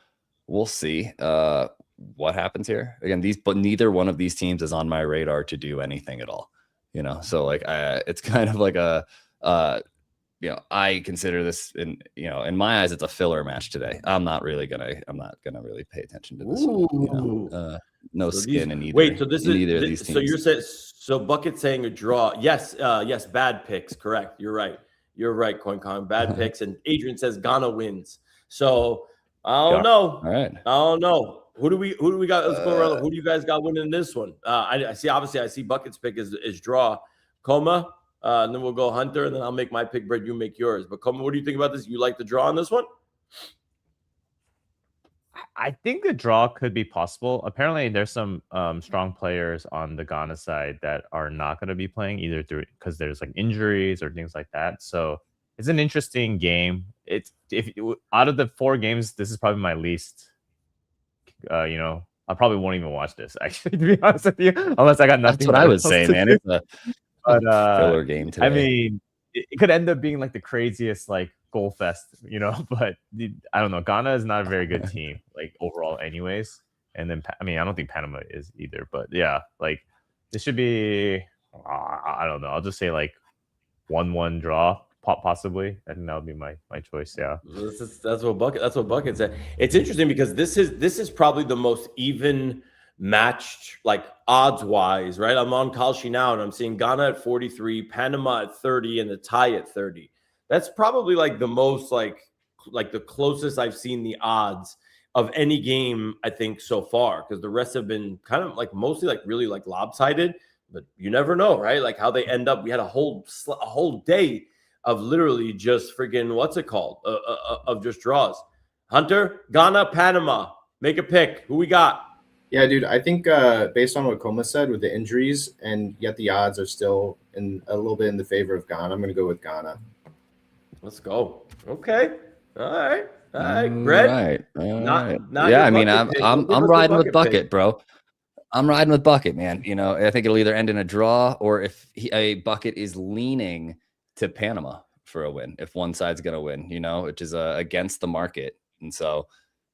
we'll see what happens here. Again, but neither one of these teams is on my radar to do anything at all, so like it's kind of like I consider this in my eyes, it's a filler match today. I'm not gonna really pay attention to this one, no so skin in either. Wait, so this is either of these teams. So you're saying, so Bucket's saying a draw. Yes, bad picks, correct. You're right, CoinCon. Bad picks. And Adrian says Ghana wins. So I don't know. All right. I don't know. Who do we got? Let's go around. Who do you guys got winning this one? I see Bucket's pick is draw. Coma, And then we'll go Hunter, and then I'll make my pick, Brett. You make yours. But Coleman, what do you think about this? You like the draw on this one? I think the draw could be possible. Apparently, there's some strong players on the Ghana side that are not going to be playing either because there's like injuries or things like that. So it's an interesting game. It's out of the 4 games, this is probably my least. I probably won't even watch this actually, to be honest with you, unless I got nothing. That's what I was saying, man. It's a filler game today. I mean, it could end up being like the craziest like goal fest, but I don't know. Ghana is not a very good team, like overall, anyways. And then I don't think Panama is either. But yeah, like this should be. I don't know. I'll just say like 1-1 draw, possibly. I think that would be my choice. Yeah, that's what Bucket said. It's interesting because this is probably the most even matched, like odds wise, right? I'm on Kalshi now, and I'm seeing Ghana at 43, Panama at 30, and the tie at 30. That's probably like the most like the closest I've seen the odds of any game, I think, so far, because the rest have been kind of like mostly like really like lopsided, but you never know, right? Like how they end up. We had a whole day of literally just friggin' what's it called? Of just draws. Hunter, Ghana, Panama. Make a pick. Who we got? Yeah, dude, I think based on what Koma said with the injuries, and yet the odds are still in a little bit in the favor of Ghana. I'm going to go with Ghana. Let's go. Okay. All right. Brett. Not yeah, I mean, I'm riding with Bucket, bro. I'm riding with Bucket, man. I think it'll either end in a draw, or if a Bucket is leaning to Panama for a win, if one side's going to win, which is against the market. And so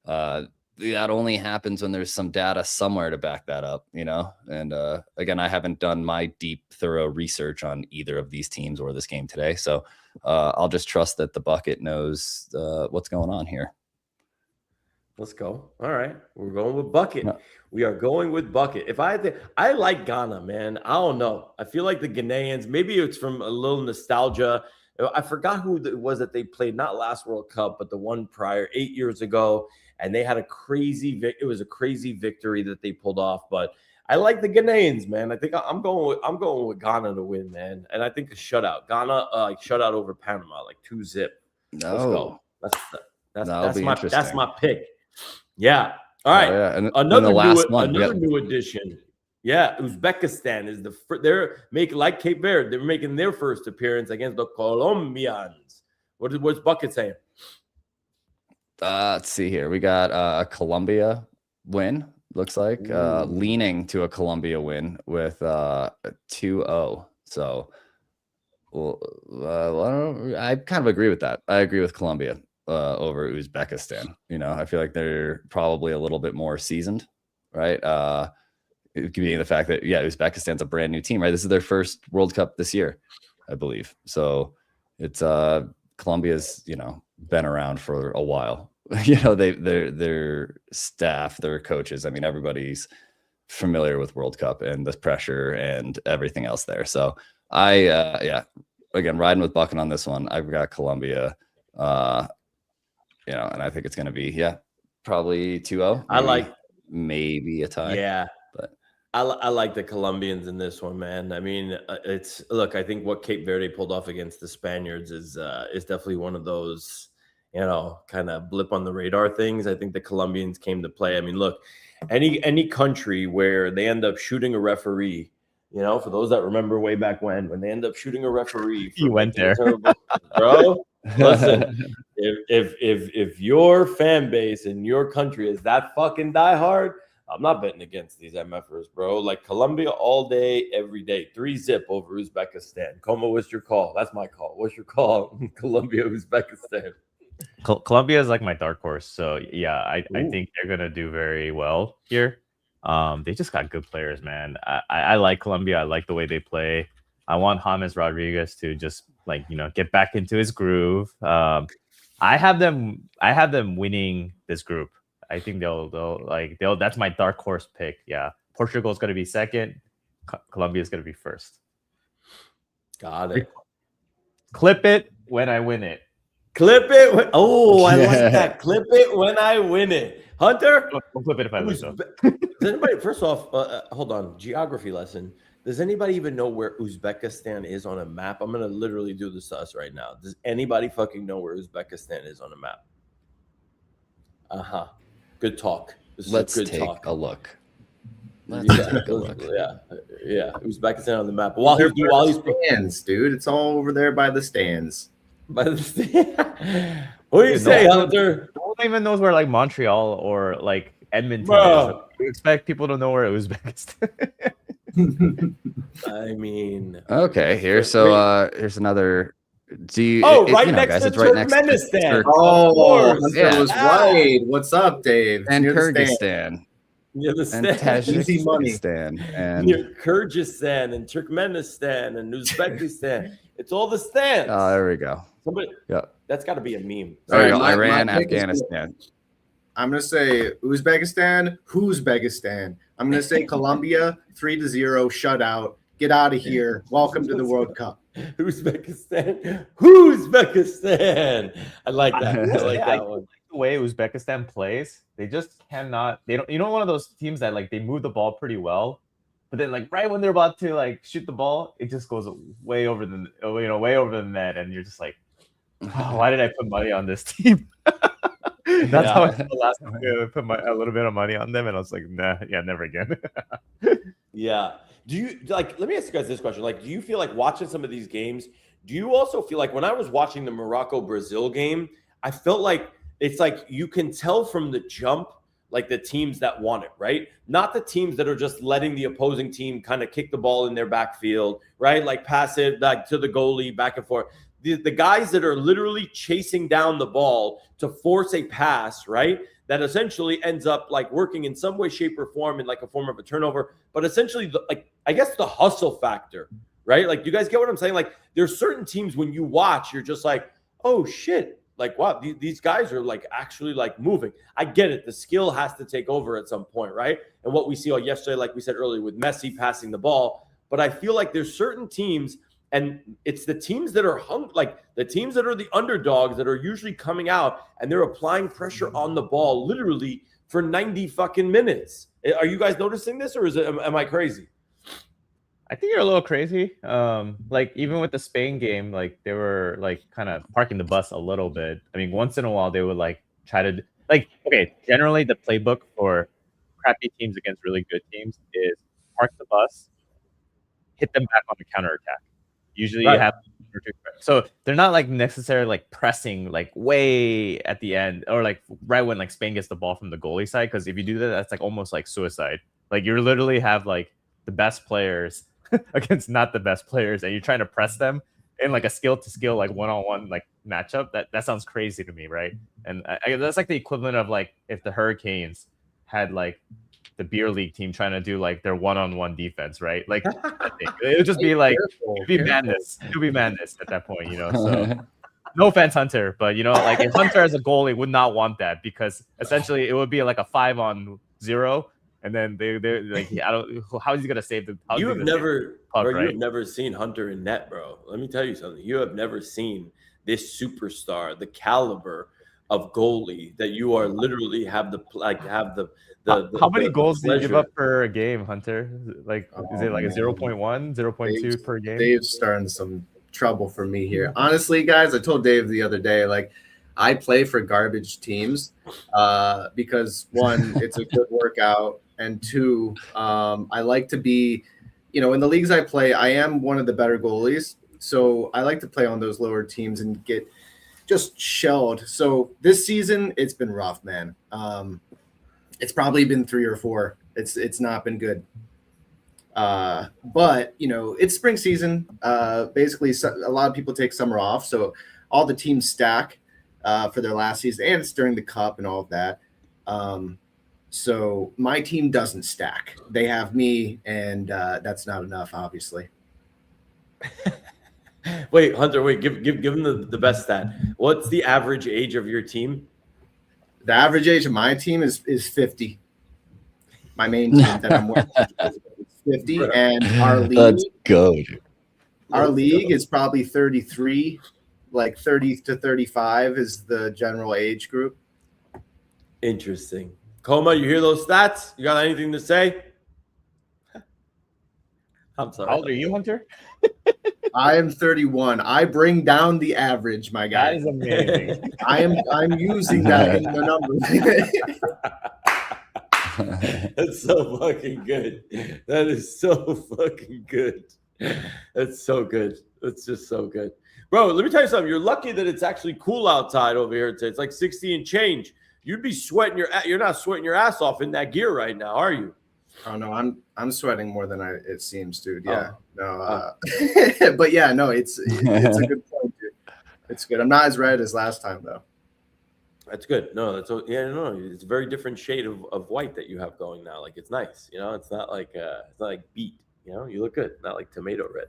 that only happens when there's some data somewhere to back that up, and again, I haven't done my deep, thorough research on either of these teams or this game today. So I'll just trust that the Bucket knows what's going on here. Let's go. All right. We're going with Bucket. No. We are going with Bucket. I like Ghana, man. I don't know. I feel like the Ghanaians, maybe it's from a little nostalgia. I forgot who it was that they played, not last World Cup, but the one prior, 8 years ago. And they had it was a crazy victory that they pulled off. But I like the Ghanaians, man. I think I'm going with Ghana to win, man. And I think a shutout. Ghana shutout over Panama, like 2-0. No. Let's go. That's my pick. Yeah. All right. Yeah. And another the last one. Another new addition. Yeah, Uzbekistan is they're making, like Cape Verde, they're making their first appearance against the Colombians. What's Bucket saying? Let's see here. We got a Colombia win, looks like. Leaning to a Colombia win with 2-0. So I kind of agree with that. I agree with Colombia over Uzbekistan. I feel like they're probably a little bit more seasoned, right? Being the fact that, Uzbekistan's a brand new team, right? This is their first World Cup this year, I believe. So it's Colombia's, been around for a while. Their staff, their coaches, I mean, everybody's familiar with World Cup and the pressure and everything else there. So again, riding with Bucket on this one. I've got Colombia, and I think it's going to be, probably 2-0. Maybe a tie. Yeah. But I like the Colombians in this one, man. I mean, I think what Cape Verde pulled off against the Spaniards is definitely one of those, kind of blip on the radar things. I think the Colombians came to play. I mean, look, any country where they end up shooting a referee, for those that remember way back when they end up shooting a referee. You went there, bro. Listen, if your fan base in your country is that fucking diehard, I'm not betting against these MFers, bro. Like Colombia all day, every day. 3-0 over Uzbekistan. Como, what's your call? That's my call. What's your call? Colombia, Uzbekistan. Colombia is like my dark horse. So yeah, I think they're gonna do very well here. They just got good players, man. I like Colombia. I like the way they play. I want James Rodriguez to just get back into his groove. I have them winning this group. I think they'll that's my dark horse pick. Yeah. Portugal's going to be second. Colombia's going to be first. Got it. Clip it when I win it. Clip it. I like that. Clip it when I win it. Hunter? Don't clip it if I lose, though. Does anybody, first off, hold on. Geography lesson. Does anybody even know where Uzbekistan is on a map? I'm gonna literally do this to us right now. Does anybody fucking know where Uzbekistan is on a map? Good talk. Let's good take talk. a look. Yeah, take a look. Yeah. Uzbekistan on the map. While he's stands, dude. It's all over there by the stands. By the stand. What do you say, Hunter? No one even knows where like Montreal or like Edmonton Bro. is. You expect people to know where Uzbekistan. I mean, Okay, here's another. Do you? Right next guys, to it's right next to Turkmenistan. Oh, Yeah. that was right. What's up, Dave? and Near the stand. Kyrgyzstan Near the and stand. Easy money. Tajikistan and Near Kyrgyzstan and Turkmenistan and Uzbekistan. It's all the stands. oh, there we go. Somebody, Yeah, that's got to be a meme. there we go. my Iran, pick is- Afghanistan. I'm gonna say Uzbekistan. Uzbekistan. I'm gonna say Colombia. 3-0 shutout. Get out of here. Welcome to the World Cup. Uzbekistan. Uzbekistan. I like that. I like that one. The way Uzbekistan plays, they just cannot. They don't. You know, one of those teams that like they move the ball pretty well, but then like right when they're about to like shoot the ball, it just goes way over the way over the net, and you're just like, oh, why did I put money on this team? That's how I felt last time. I put a little bit of money on them, and I was like, nah, yeah, never again. Yeah. Do you like? Let me ask you guys this question. Like, do you feel like watching some of these games? Do you also feel like when I was watching the Morocco-Brazil game, I felt like it's like you can tell from the jump, like the teams that want it, right? Not the teams that are just letting the opposing team kind of kick the ball in their backfield, right? Like pass it like to the goalie back and forth. The guys that are literally chasing down the ball to force a pass, right? That essentially ends up like working in some way, shape, or form in like a form of a turnover. But essentially, I guess the hustle factor, right? Like, you guys get what I'm saying? Like, there's certain teams when you watch, you're just like, oh shit, like wow, these guys are like actually like moving. I get it. The skill has to take over at some point, right? And what we see yesterday, like we said earlier, with Messi passing the ball. But I feel like there's certain teams. And it's the teams that are like the teams that are the underdogs that are usually coming out and they're applying pressure on the ball literally for 90 fucking minutes. Are you guys noticing this, or am I crazy? I think you're a little crazy. Like even with the Spain game, like they were like kind of parking the bus a little bit. I mean, once in a while they would like try to like, okay, generally the playbook for crappy teams against really good teams is park the bus, hit them back on the counterattack. Usually you have, so they're not like necessarily like pressing like way at the end or like right when like Spain gets the ball from the goalie side. Because if you do that, that's like almost like suicide. Like you literally have like the best players against not the best players, and you're trying to press them in like a skill to skill like one-on-one like matchup. That sounds crazy to me, right? And that's like the equivalent of like if the Hurricanes had like the beer league team trying to do like their one-on-one defense, right? Like it would just be like it'd be madness. It would be madness at that point, you know. So no offense, Hunter, but you know, like if Hunter as a goalie would not want that, because essentially it would be like a 5-on-0, and then they're like, I don't. How is he gonna save the? You have never, puck, bro. right? You have never seen Hunter in net, bro. Let me tell you something. You have never seen this superstar, the caliber of goalie that you are literally have the how many goals do you give pleasure. up per game, Hunter? Like, is it like a 0.1, 0.2 per game? Dave's starting some trouble for me here. Honestly, guys, I told Dave the other day, like, I play for garbage teams because one, it's a good workout, and two, I like to be, you know, in the leagues I play, I am one of the better goalies, so I like to play on those lower teams and get just shelled. So this season, it's been rough, man. It's probably been 3 or 4. It's not been good. But, you know, it's spring season. Basically, a lot of people take summer off. So all the teams stack for their last season, and it's during the cup and all of that. So my team doesn't stack. They have me, and that's not enough, obviously. Wait, Hunter, wait, give him the best stat. What's the average age of your team? The average age of my team is 50. My main team that I'm with is 50, and our league, Let's go, dude. Our league is probably 33, like 30 to 35 is the general age group. Interesting. Coma, you hear those stats? You got anything to say? I'm sorry. How old are you, Hunter? I am 31. I bring down the average, my guy. That is amazing. I'm using that in the numbers. That's so fucking good. That is so fucking good. That's so good. That's just so good. Bro, let me tell you something. You're lucky that it's actually cool outside over here today. It's like 60 and change. You'd be sweating you're not sweating your ass off in that gear right now, are you? Oh no, I'm sweating more than it seems, dude. Yeah. Oh. No, but yeah, no, it's a good point, dude. It's good. I'm not as red as last time though. That's good. No, it's a very different shade of white that you have going now. Like it's nice, you know. It's not like beet. You know, you look good, not like tomato red.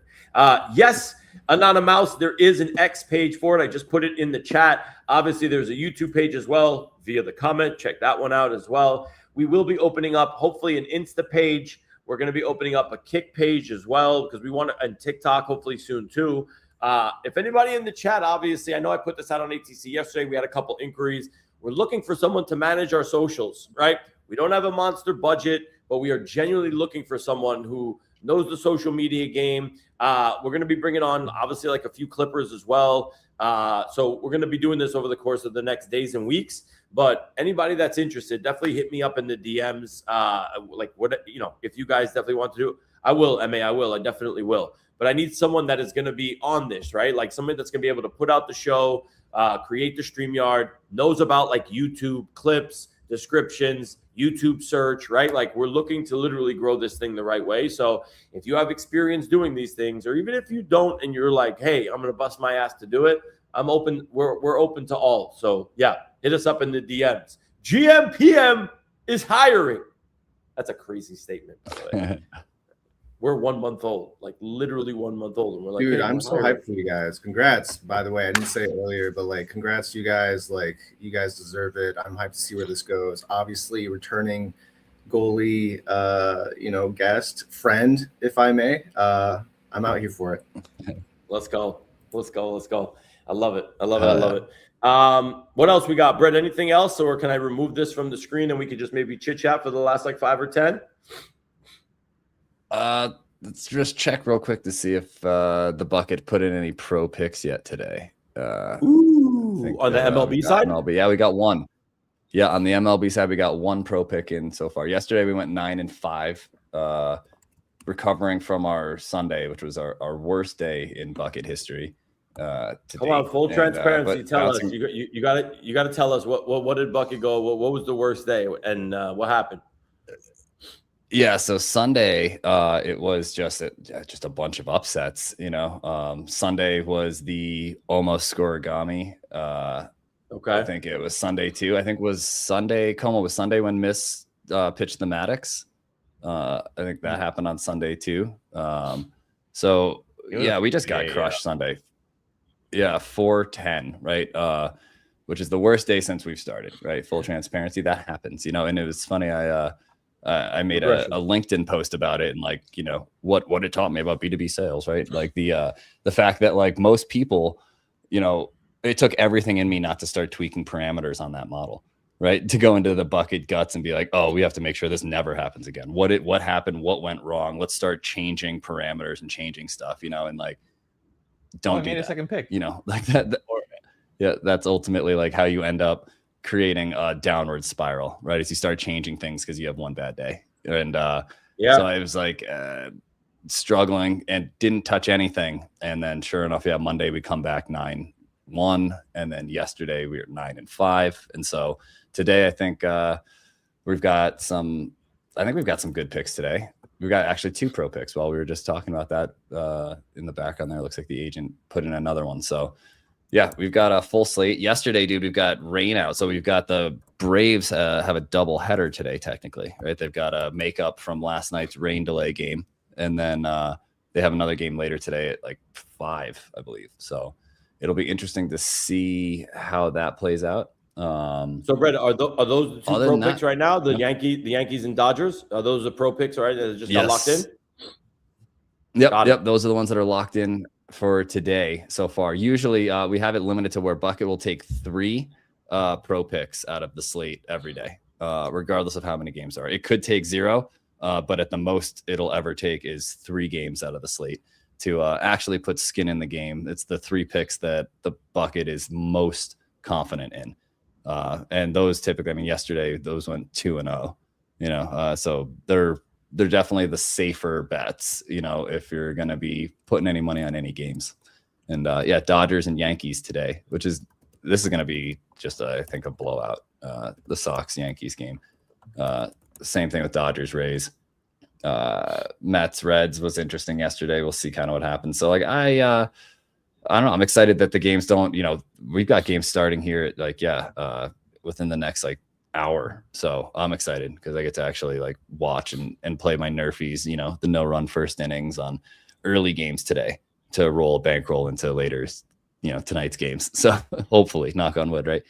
Yes, Anonymous, there is an X page for it. I just put it in the chat. Obviously, there's a YouTube page as well via the comment. Check that one out as well. We will be opening up, hopefully, an Insta page. We're going to be opening up a Kick page as well because we want to, and TikTok hopefully soon too. If anybody in the chat, obviously, I know I put this out on ATC yesterday. We had a couple inquiries. We're looking for someone to manage our socials, right? We don't have a monster budget, but we are genuinely looking for someone who knows the social media game. We're going to be bringing on, obviously, like a few clippers as well. So we're going to be doing this over the course of the next days and weeks. But anybody that's interested, definitely hit me up in the DMs. Like what, you know, if you guys definitely want to do it, I will, MA, I will. I definitely will. But I need someone that is going to be on this, right? Like somebody that's going to be able to put out the show, create the StreamYard, knows about like YouTube clips, descriptions, YouTube search, right? Like we're looking to literally grow this thing the right way. So if you have experience doing these things, or even if you don't and you're like, hey, I'm going to bust my ass to do it, I'm open. We're open to all. So yeah, hit us up in the DMs. gmPM is hiring. That's a crazy statement, by the way. We're 1 month old, like literally 1 month old. And we're like, dude, hey, I'm so hyped for you guys. Congrats, by the way. I didn't say it earlier, but like, congrats to you guys. Like, you guys deserve it. I'm hyped to see where this goes. Obviously, returning goalie, guest, friend, if I may. I'm out here for it. Let's go. I love it. I love it. What else we got, Brett? Anything else, or can I remove this from the screen and we could just maybe chit chat for the last like 5 or 10? Let's just check real quick to see if the bucket put in any pro picks yet today. Ooh, on the MLB side? MLB. Yeah, we got one. Yeah, on the MLB side, we got one pro pick in so far. Yesterday, we went 9-5, recovering from our Sunday, which was our worst day in bucket history. Come on, full transparency. Tell us. You got to tell us what did bucket go? What was the worst day, and what happened? Yeah, so Sunday, it was just a bunch of upsets. Sunday was the almost scoregami. Okay, I think it was Sunday too. I think was Sunday. Como was Sunday when Miss pitched the Maddox. I think that happened on Sunday too. So yeah, we just got crushed Sunday. Yeah, 4-10, right? Which is the worst day since we've started, right? Full transparency, that happens, and it was funny. I made a LinkedIn post about it, and like, what it taught me about B2B sales, right? Like the fact that like most people, it took everything in me not to start tweaking parameters on that model, right? To go into the bucket guts and be like, oh, we have to make sure this never happens again. What happened? What went wrong? Let's start changing parameters and changing stuff, and like, don't do that. A second pick, like that. Yeah, that's ultimately like how you end up creating a downward spiral, right? As you start changing things because you have one bad day. And so I was like struggling and didn't touch anything. And then sure enough, Monday we come back 9-1. And then yesterday we were 9-5. And so today I think we've got some good picks today. We've got actually 2 pro picks while we were just talking about that in the background there. Looks like the agent put in another one. So yeah, we've got a full slate. Yesterday, dude, we've got rain out. So we've got the Braves have a double header today, technically, right? They've got a makeup from last night's rain delay game. And then they have another game later today at like 5, I believe. So it'll be interesting to see how that plays out. So, Brett, are those the 2 pro picks right now? The Yankees and Dodgers? Are those the pro picks, right? That just got locked in? Yep. Those are the ones that are locked in for today so far. Usually we have it limited to where Bucket will take 3 pro picks out of the slate every day, regardless of how many games are. It could take 0, but at the most it'll ever take is 3 games out of the slate to actually put skin in the game. It's the 3 picks that the bucket is most confident in. And those typically, I mean, yesterday those went 2-0, so they're definitely the safer bets, if you're going to be putting any money on any games. And Dodgers and Yankees today, this is going to be just, I think, a blowout. The Sox Yankees game. Same thing with Dodgers Rays. Mets Reds was interesting yesterday. We'll see kind of what happens. So like I don't know. I'm excited that the games don't, we've got games starting here at within the next hour. So I'm excited because I get to actually watch and play my Nerfies, the no-run first innings on early games today to roll a bankroll into later, tonight's games. So hopefully, knock on wood, right?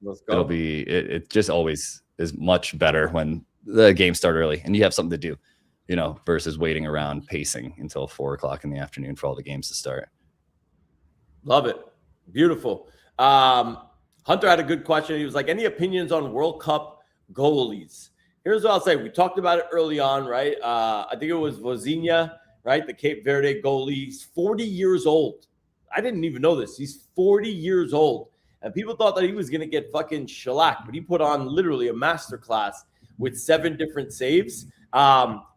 Let's go. It'll be it just always is much better when the games start early and you have something to do, versus waiting around pacing until 4:00 in the afternoon for all the games to start. Love it. Beautiful. Hunter had a good question. He was like, any opinions on World Cup goalies? Here's what I'll say. We talked about it early on, right? I think it was Vozinha, right? The Cape Verde goalie. He's 40 years old. I didn't even know this. He's 40 years old. And people thought that he was going to get fucking shellacked, but he put on literally a masterclass with 7 different saves.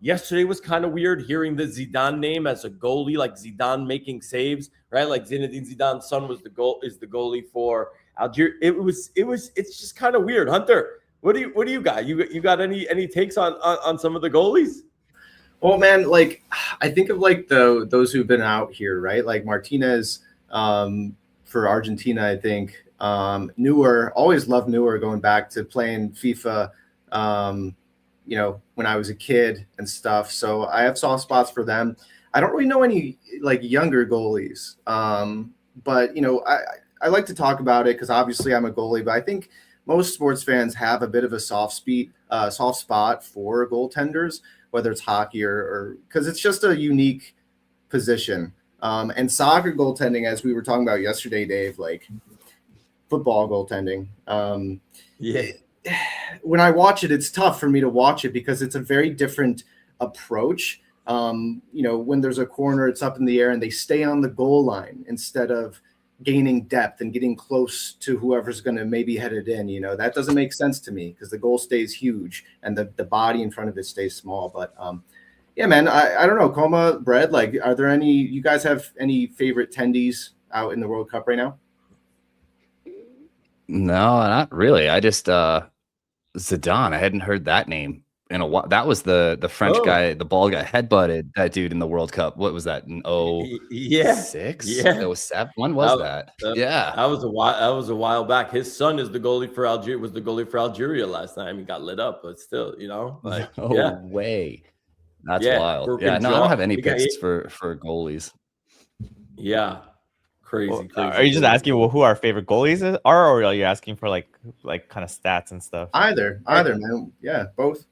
Yesterday was kind of weird hearing the Zidane name as a goalie, like Zidane making saves, right? Like Zinedine Zidane's son is the goalie for Algeria. It's just kind of weird. Hunter, what do you got? You got any takes on some of the goalies? Well, man, I think of those who've been out here, right? Like Martinez for Argentina, I think. Neuer, always loved Neuer going back to playing FIFA, when I was a kid and stuff. So I have soft spots for them. I don't really know any younger goalies. But I like to talk about it because obviously I'm a goalie, but I think most sports fans have a bit of a soft spot for goaltenders, whether it's hockey or because it's just a unique position. And soccer goaltending, as we were talking about yesterday, Dave, football goaltending. When I watch it, it's tough for me to watch it because it's a very different approach. When there's a corner, it's up in the air and they stay on the goal line instead of gaining depth and getting close to whoever's going to maybe head it in. That doesn't make sense to me because the goal stays huge and the body in front of it stays small. But yeah, man, I don't know. Coma, Brad, are you guys have any favorite tendies out in the World Cup right now? No, not really. I just Zidane. I hadn't heard that name in a while. That was the French guy, the bald guy, headbutted that dude in the World Cup. What was that? In 06? Yeah. 07? When was that? Yeah. That was a while back. His son is the goalie for Algeria. Was the goalie for Algeria last time. He got lit up, but still, No way. That's wild. Yeah, no, I don't have any picks for goalies. Yeah. Crazy. Are you just asking who our favorite goalies are, or are you asking for like kind of stats and stuff? Either, man. Yeah, both.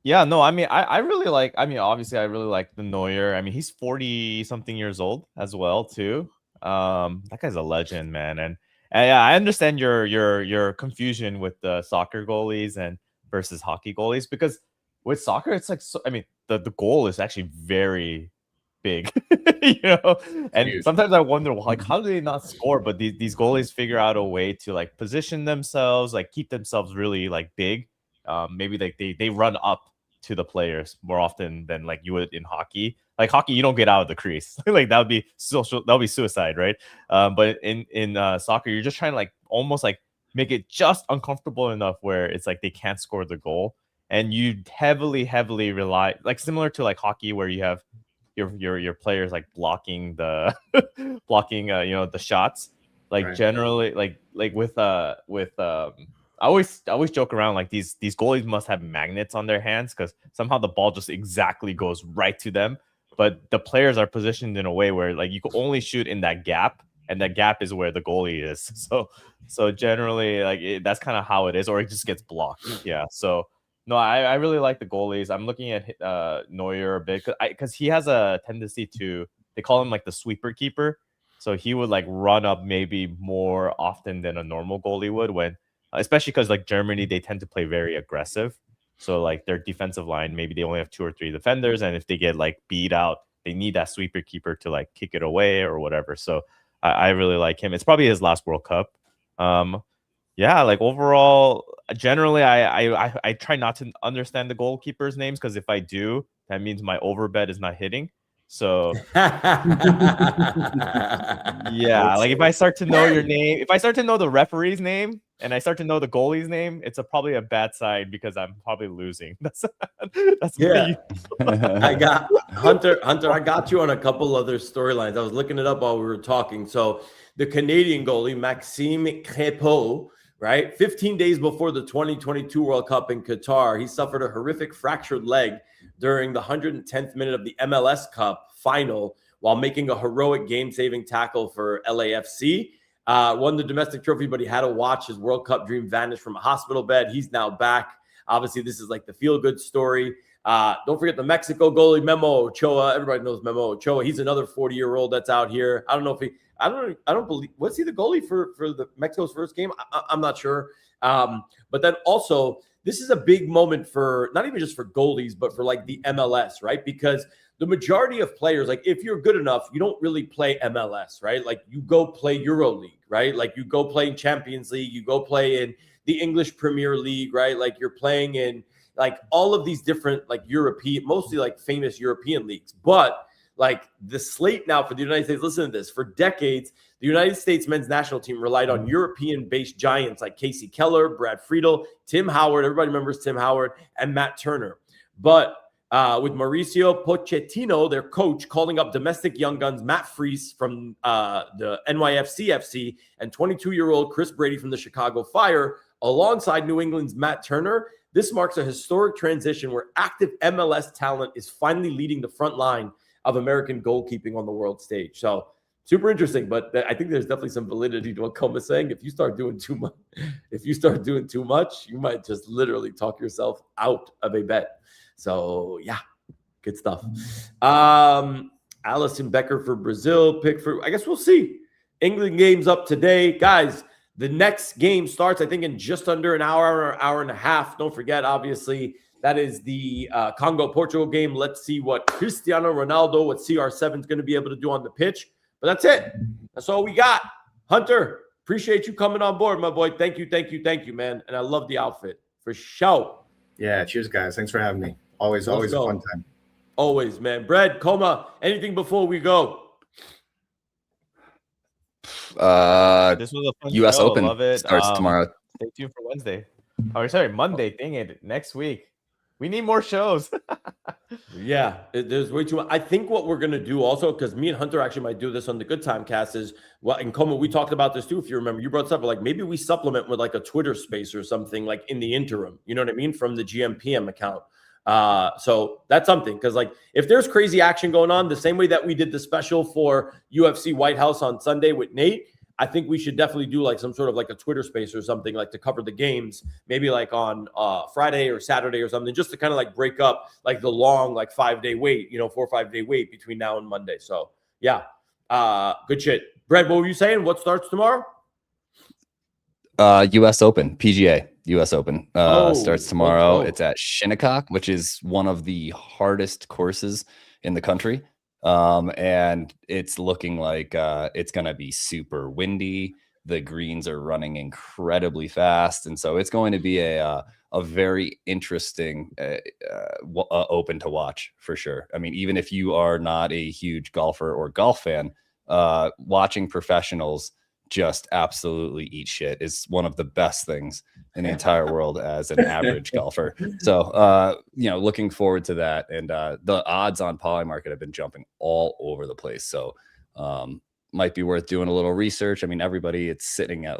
Yeah, no, I mean, I really like. I mean, obviously, I really like the Neuer. I mean, he's 40-something years old as well, too. That guy's a legend, man. And yeah, I understand your confusion with the soccer goalies and versus hockey goalies because with soccer, it's the goal is actually very big, and huge. Sometimes I wonder how do they not score, but these goalies figure out a way to position themselves, keep themselves really big. Maybe they run up to the players more often than you would in hockey. Hockey, you don't get out of the crease. That would be suicide, right? But in soccer, you're just trying to almost make it just uncomfortable enough where it's they can't score the goal, and you heavily rely similar to hockey where you have your players blocking the the shots right. Generally with I always joke around these goalies must have magnets on their hands because somehow the ball just exactly goes right to them, but the players are positioned in a way where you can only shoot in that gap, and that gap is where the goalie is. So generally that's kind of how it is, or it just gets blocked. Yeah, so no, I really like the goalies. I'm looking at Neuer a bit because he has a tendency to, they call him the sweeper keeper. So he would run up maybe more often than a normal goalie would, when especially because Germany, they tend to play very aggressive. So like their defensive line, maybe they only have 2 or 3 defenders, and if they get like beat out, they need that sweeper keeper to like kick it away or whatever. So I really like him. It's probably his last World Cup. Yeah, like overall, generally, I try not to understand the goalkeepers' names, because if I do, that means my overbet is not hitting. So yeah, like if I start to know your name, if I start to know the referee's name and I start to know the goalie's name, it's probably a bad sign because I'm probably losing. That's Yeah. me. I got Hunter. I got you on a couple other storylines. I was looking it up while we were talking. So the Canadian goalie Maxime Crépeau, right? 15 days before the 2022 World Cup in Qatar, he suffered a horrific fractured leg during the 110th minute of the MLS Cup final while making a heroic game-saving tackle for LAFC. Won the domestic trophy, but he had to watch his World Cup dream vanish from a hospital bed. He's now back. Obviously, this is like the feel-good story. Don't forget the Mexico goalie, Memo Ochoa. Everybody knows Memo Ochoa. He's another 40-year-old that's out here. I don't know if he – I don't believe – was he the goalie for the Mexico's first game? I'm not sure. But then also – this is a big moment for not even just for goalies, but for like the MLS, right? Because the majority of players, like if you're good enough, you don't really play MLS, right? Like you go play EuroLeague, right? Like you go play in Champions League, you go play in the English Premier League, right? Like you're playing in like all of these different like European, mostly like famous European leagues. But like the slate now for the United States, listen to this, for decades, the United States men's national team relied on European-based giants like Casey Keller, Brad Friedel, Tim Howard, everybody remembers Tim Howard, and Matt Turner. But with Mauricio Pochettino, their coach, calling up domestic young guns Matt Freese from the NYFC FC and 22-year-old Chris Brady from the Chicago Fire, alongside New England's Matt Turner, this marks a historic transition where active MLS talent is finally leading the front line of American goalkeeping on the world stage. So super interesting, but I think there's definitely some validity to what Coma's saying. If you start doing too much, you might just literally talk yourself out of a bet. So yeah, good stuff. Allison Becker for Brazil, Pickford. I guess we'll see. England game's up today. Guys, the next game starts, I think, in just under an hour or hour and a half. Don't forget, obviously, that is the Congo-Portugal game. Let's see what Cristiano Ronaldo, what CR7 is going to be able to do on the pitch. But that's it. That's all we got. Hunter, appreciate you coming on board, my boy. Thank you, man. And I love the outfit for sure. Yeah, cheers, guys. Thanks for having me. Always a fun time. Always, man. Brad, Coma, anything before we go? This was a fun US show. Open Love it. starts tomorrow. Stay tuned for Wednesday. Oh, sorry, Monday. Dang it. Next week. We need more shows. Yeah, there's way too much. I think what we're going to do also, because me and Hunter actually might do this on the Good Time Cast, is, well, and Coma, we talked about this too, if you remember. You brought stuff like maybe we supplement with like a Twitter space or something like in the interim, you know what I mean, from the gmPM account. So that's something, because like if there's crazy action going on, the same way that we did the special for UFC White House on Sunday with Nate, I think we should definitely do like some sort of like a Twitter space or something like to cover the games, maybe like on Friday or Saturday or something, just to kind of like break up like the long, like 5-day wait, 4 or 5 day wait between now and Monday. So yeah, good shit. Brad, what were you saying? What starts tomorrow? US Open, PGA US Open starts tomorrow. It's at Shinnecock, which is one of the hardest courses in the country. And it's looking like it's going to be super windy. The greens are running incredibly fast. And so it's going to be a very interesting Open to watch for sure. I mean, even if you are not a huge golfer or golf fan, watching professionals just absolutely eat shit is one of the best things in the entire world as an average golfer. So, looking forward to that. And the odds on Polymarket have been jumping all over the place. So might be worth doing a little research. I mean, everybody, it's sitting at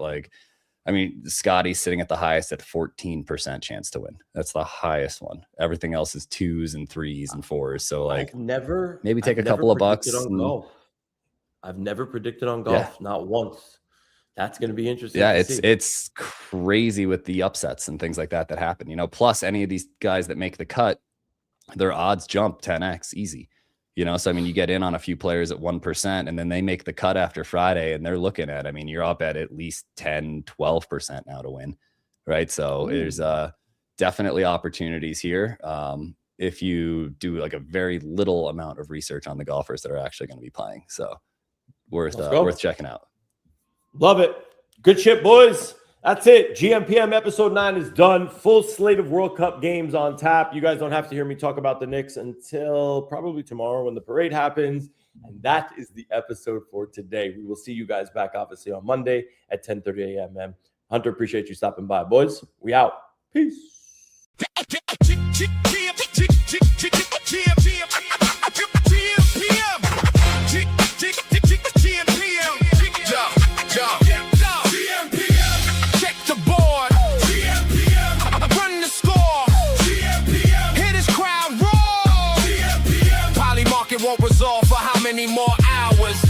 Scotty's sitting at the highest at 14% chance to win. That's the highest one. Everything else is 2s and 3s and 4s. So maybe take a couple of bucks. I've never predicted on golf, not once. That's going to be interesting. Yeah, it's crazy with the upsets and things like that happen. Plus any of these guys that make the cut, their odds jump 10x easy. So I mean, you get in on a few players at 1%, and then they make the cut after Friday, and they're looking at, I mean, you're up at least 10, 12% now to win, right? So there's definitely opportunities here. If you do like a very little amount of research on the golfers that are actually going to be playing. So worth checking out. Love it. Good shit, boys. That's it. gmPM episode 9 is done. Full slate of World Cup games on tap. You guys don't have to hear me talk about the Knicks until probably tomorrow when the parade happens. And that is the episode for today. We will see you guys back, obviously, on Monday at 10:30 a.m., man. Hunter, appreciate you stopping by. Boys, we out. Peace. Won't resolve for how many more hours?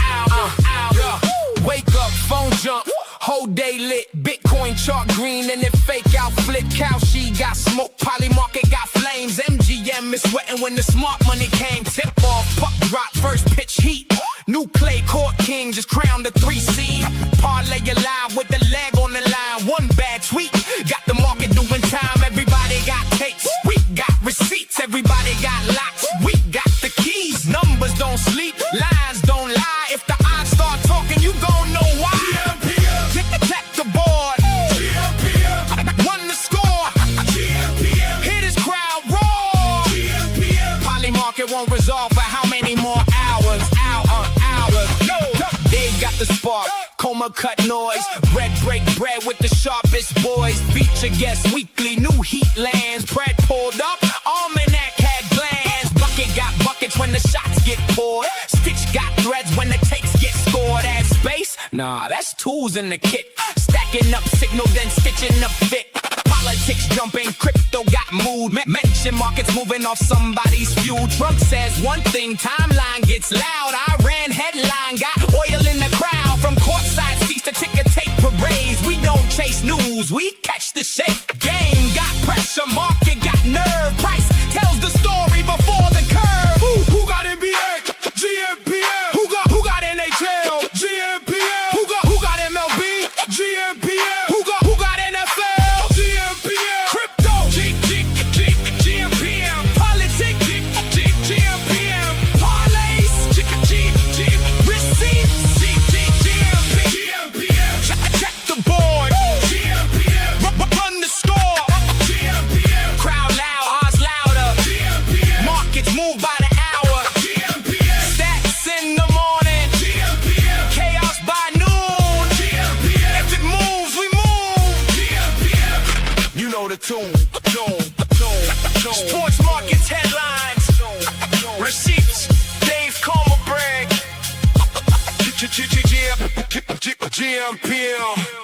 Wake up, phone jump, whole day lit. Bitcoin chart green and it fake out flip. Cow she got smoke, poly market got flames. MGM is sweating when the smart money came. Tip off, puck drop, first pitch heat. New clay court king just crowned the 3 seed. Parlay alive with the leg on the line. One bad tweet got the market doing time. Everybody got tapes, we got receipts. Everybody got locks, we got the keys. Numbers don't sleep, lines don't lie. If the odds start talking, you gon' know why. Check the board, run the score. Hit his crowd roar. Poly market won't resolve for how many more hours? No, they got the spark. Coma cut noise, bread break bread with the sharpest boys. Feature guest weekly, new heat lands. Bread pulled up, almanac had glands. Bucket got buckets when the shots get poured. Stitch got threads when the takes get scored. Add space? Nah, that's tools in the kit. Stacking up signal, then stitching up fit. Politics jumping, crypto got mood. Mention markets moving off somebody's fuel. Trump says one thing, timeline gets loud. Iran headline got oil in the crowd. From courtside seats to ticker tape parades. We don't chase news, we catch the shape. Game got pressure, market got nerve. Price tells the story before the curve. Who got NBA? gmPM. Who got NHL? gmPM. Who got MLB? gmPM. Who got NFL? gmPM. Crypto? gmPM. Politics? gmPM. Parlays? Receipts? gmPM. Check the board. gmPM. Run the score. gmPM. Crowd loud, odds louder. gmPM. Markets move by the hour. gmPM. Stats in the morning. gmPM. Chaos by noon. gmPM. If it moves, we move. gmPM. You know the tune. Sports markets headlines. Receipts. Dave Comer brag. gmPM.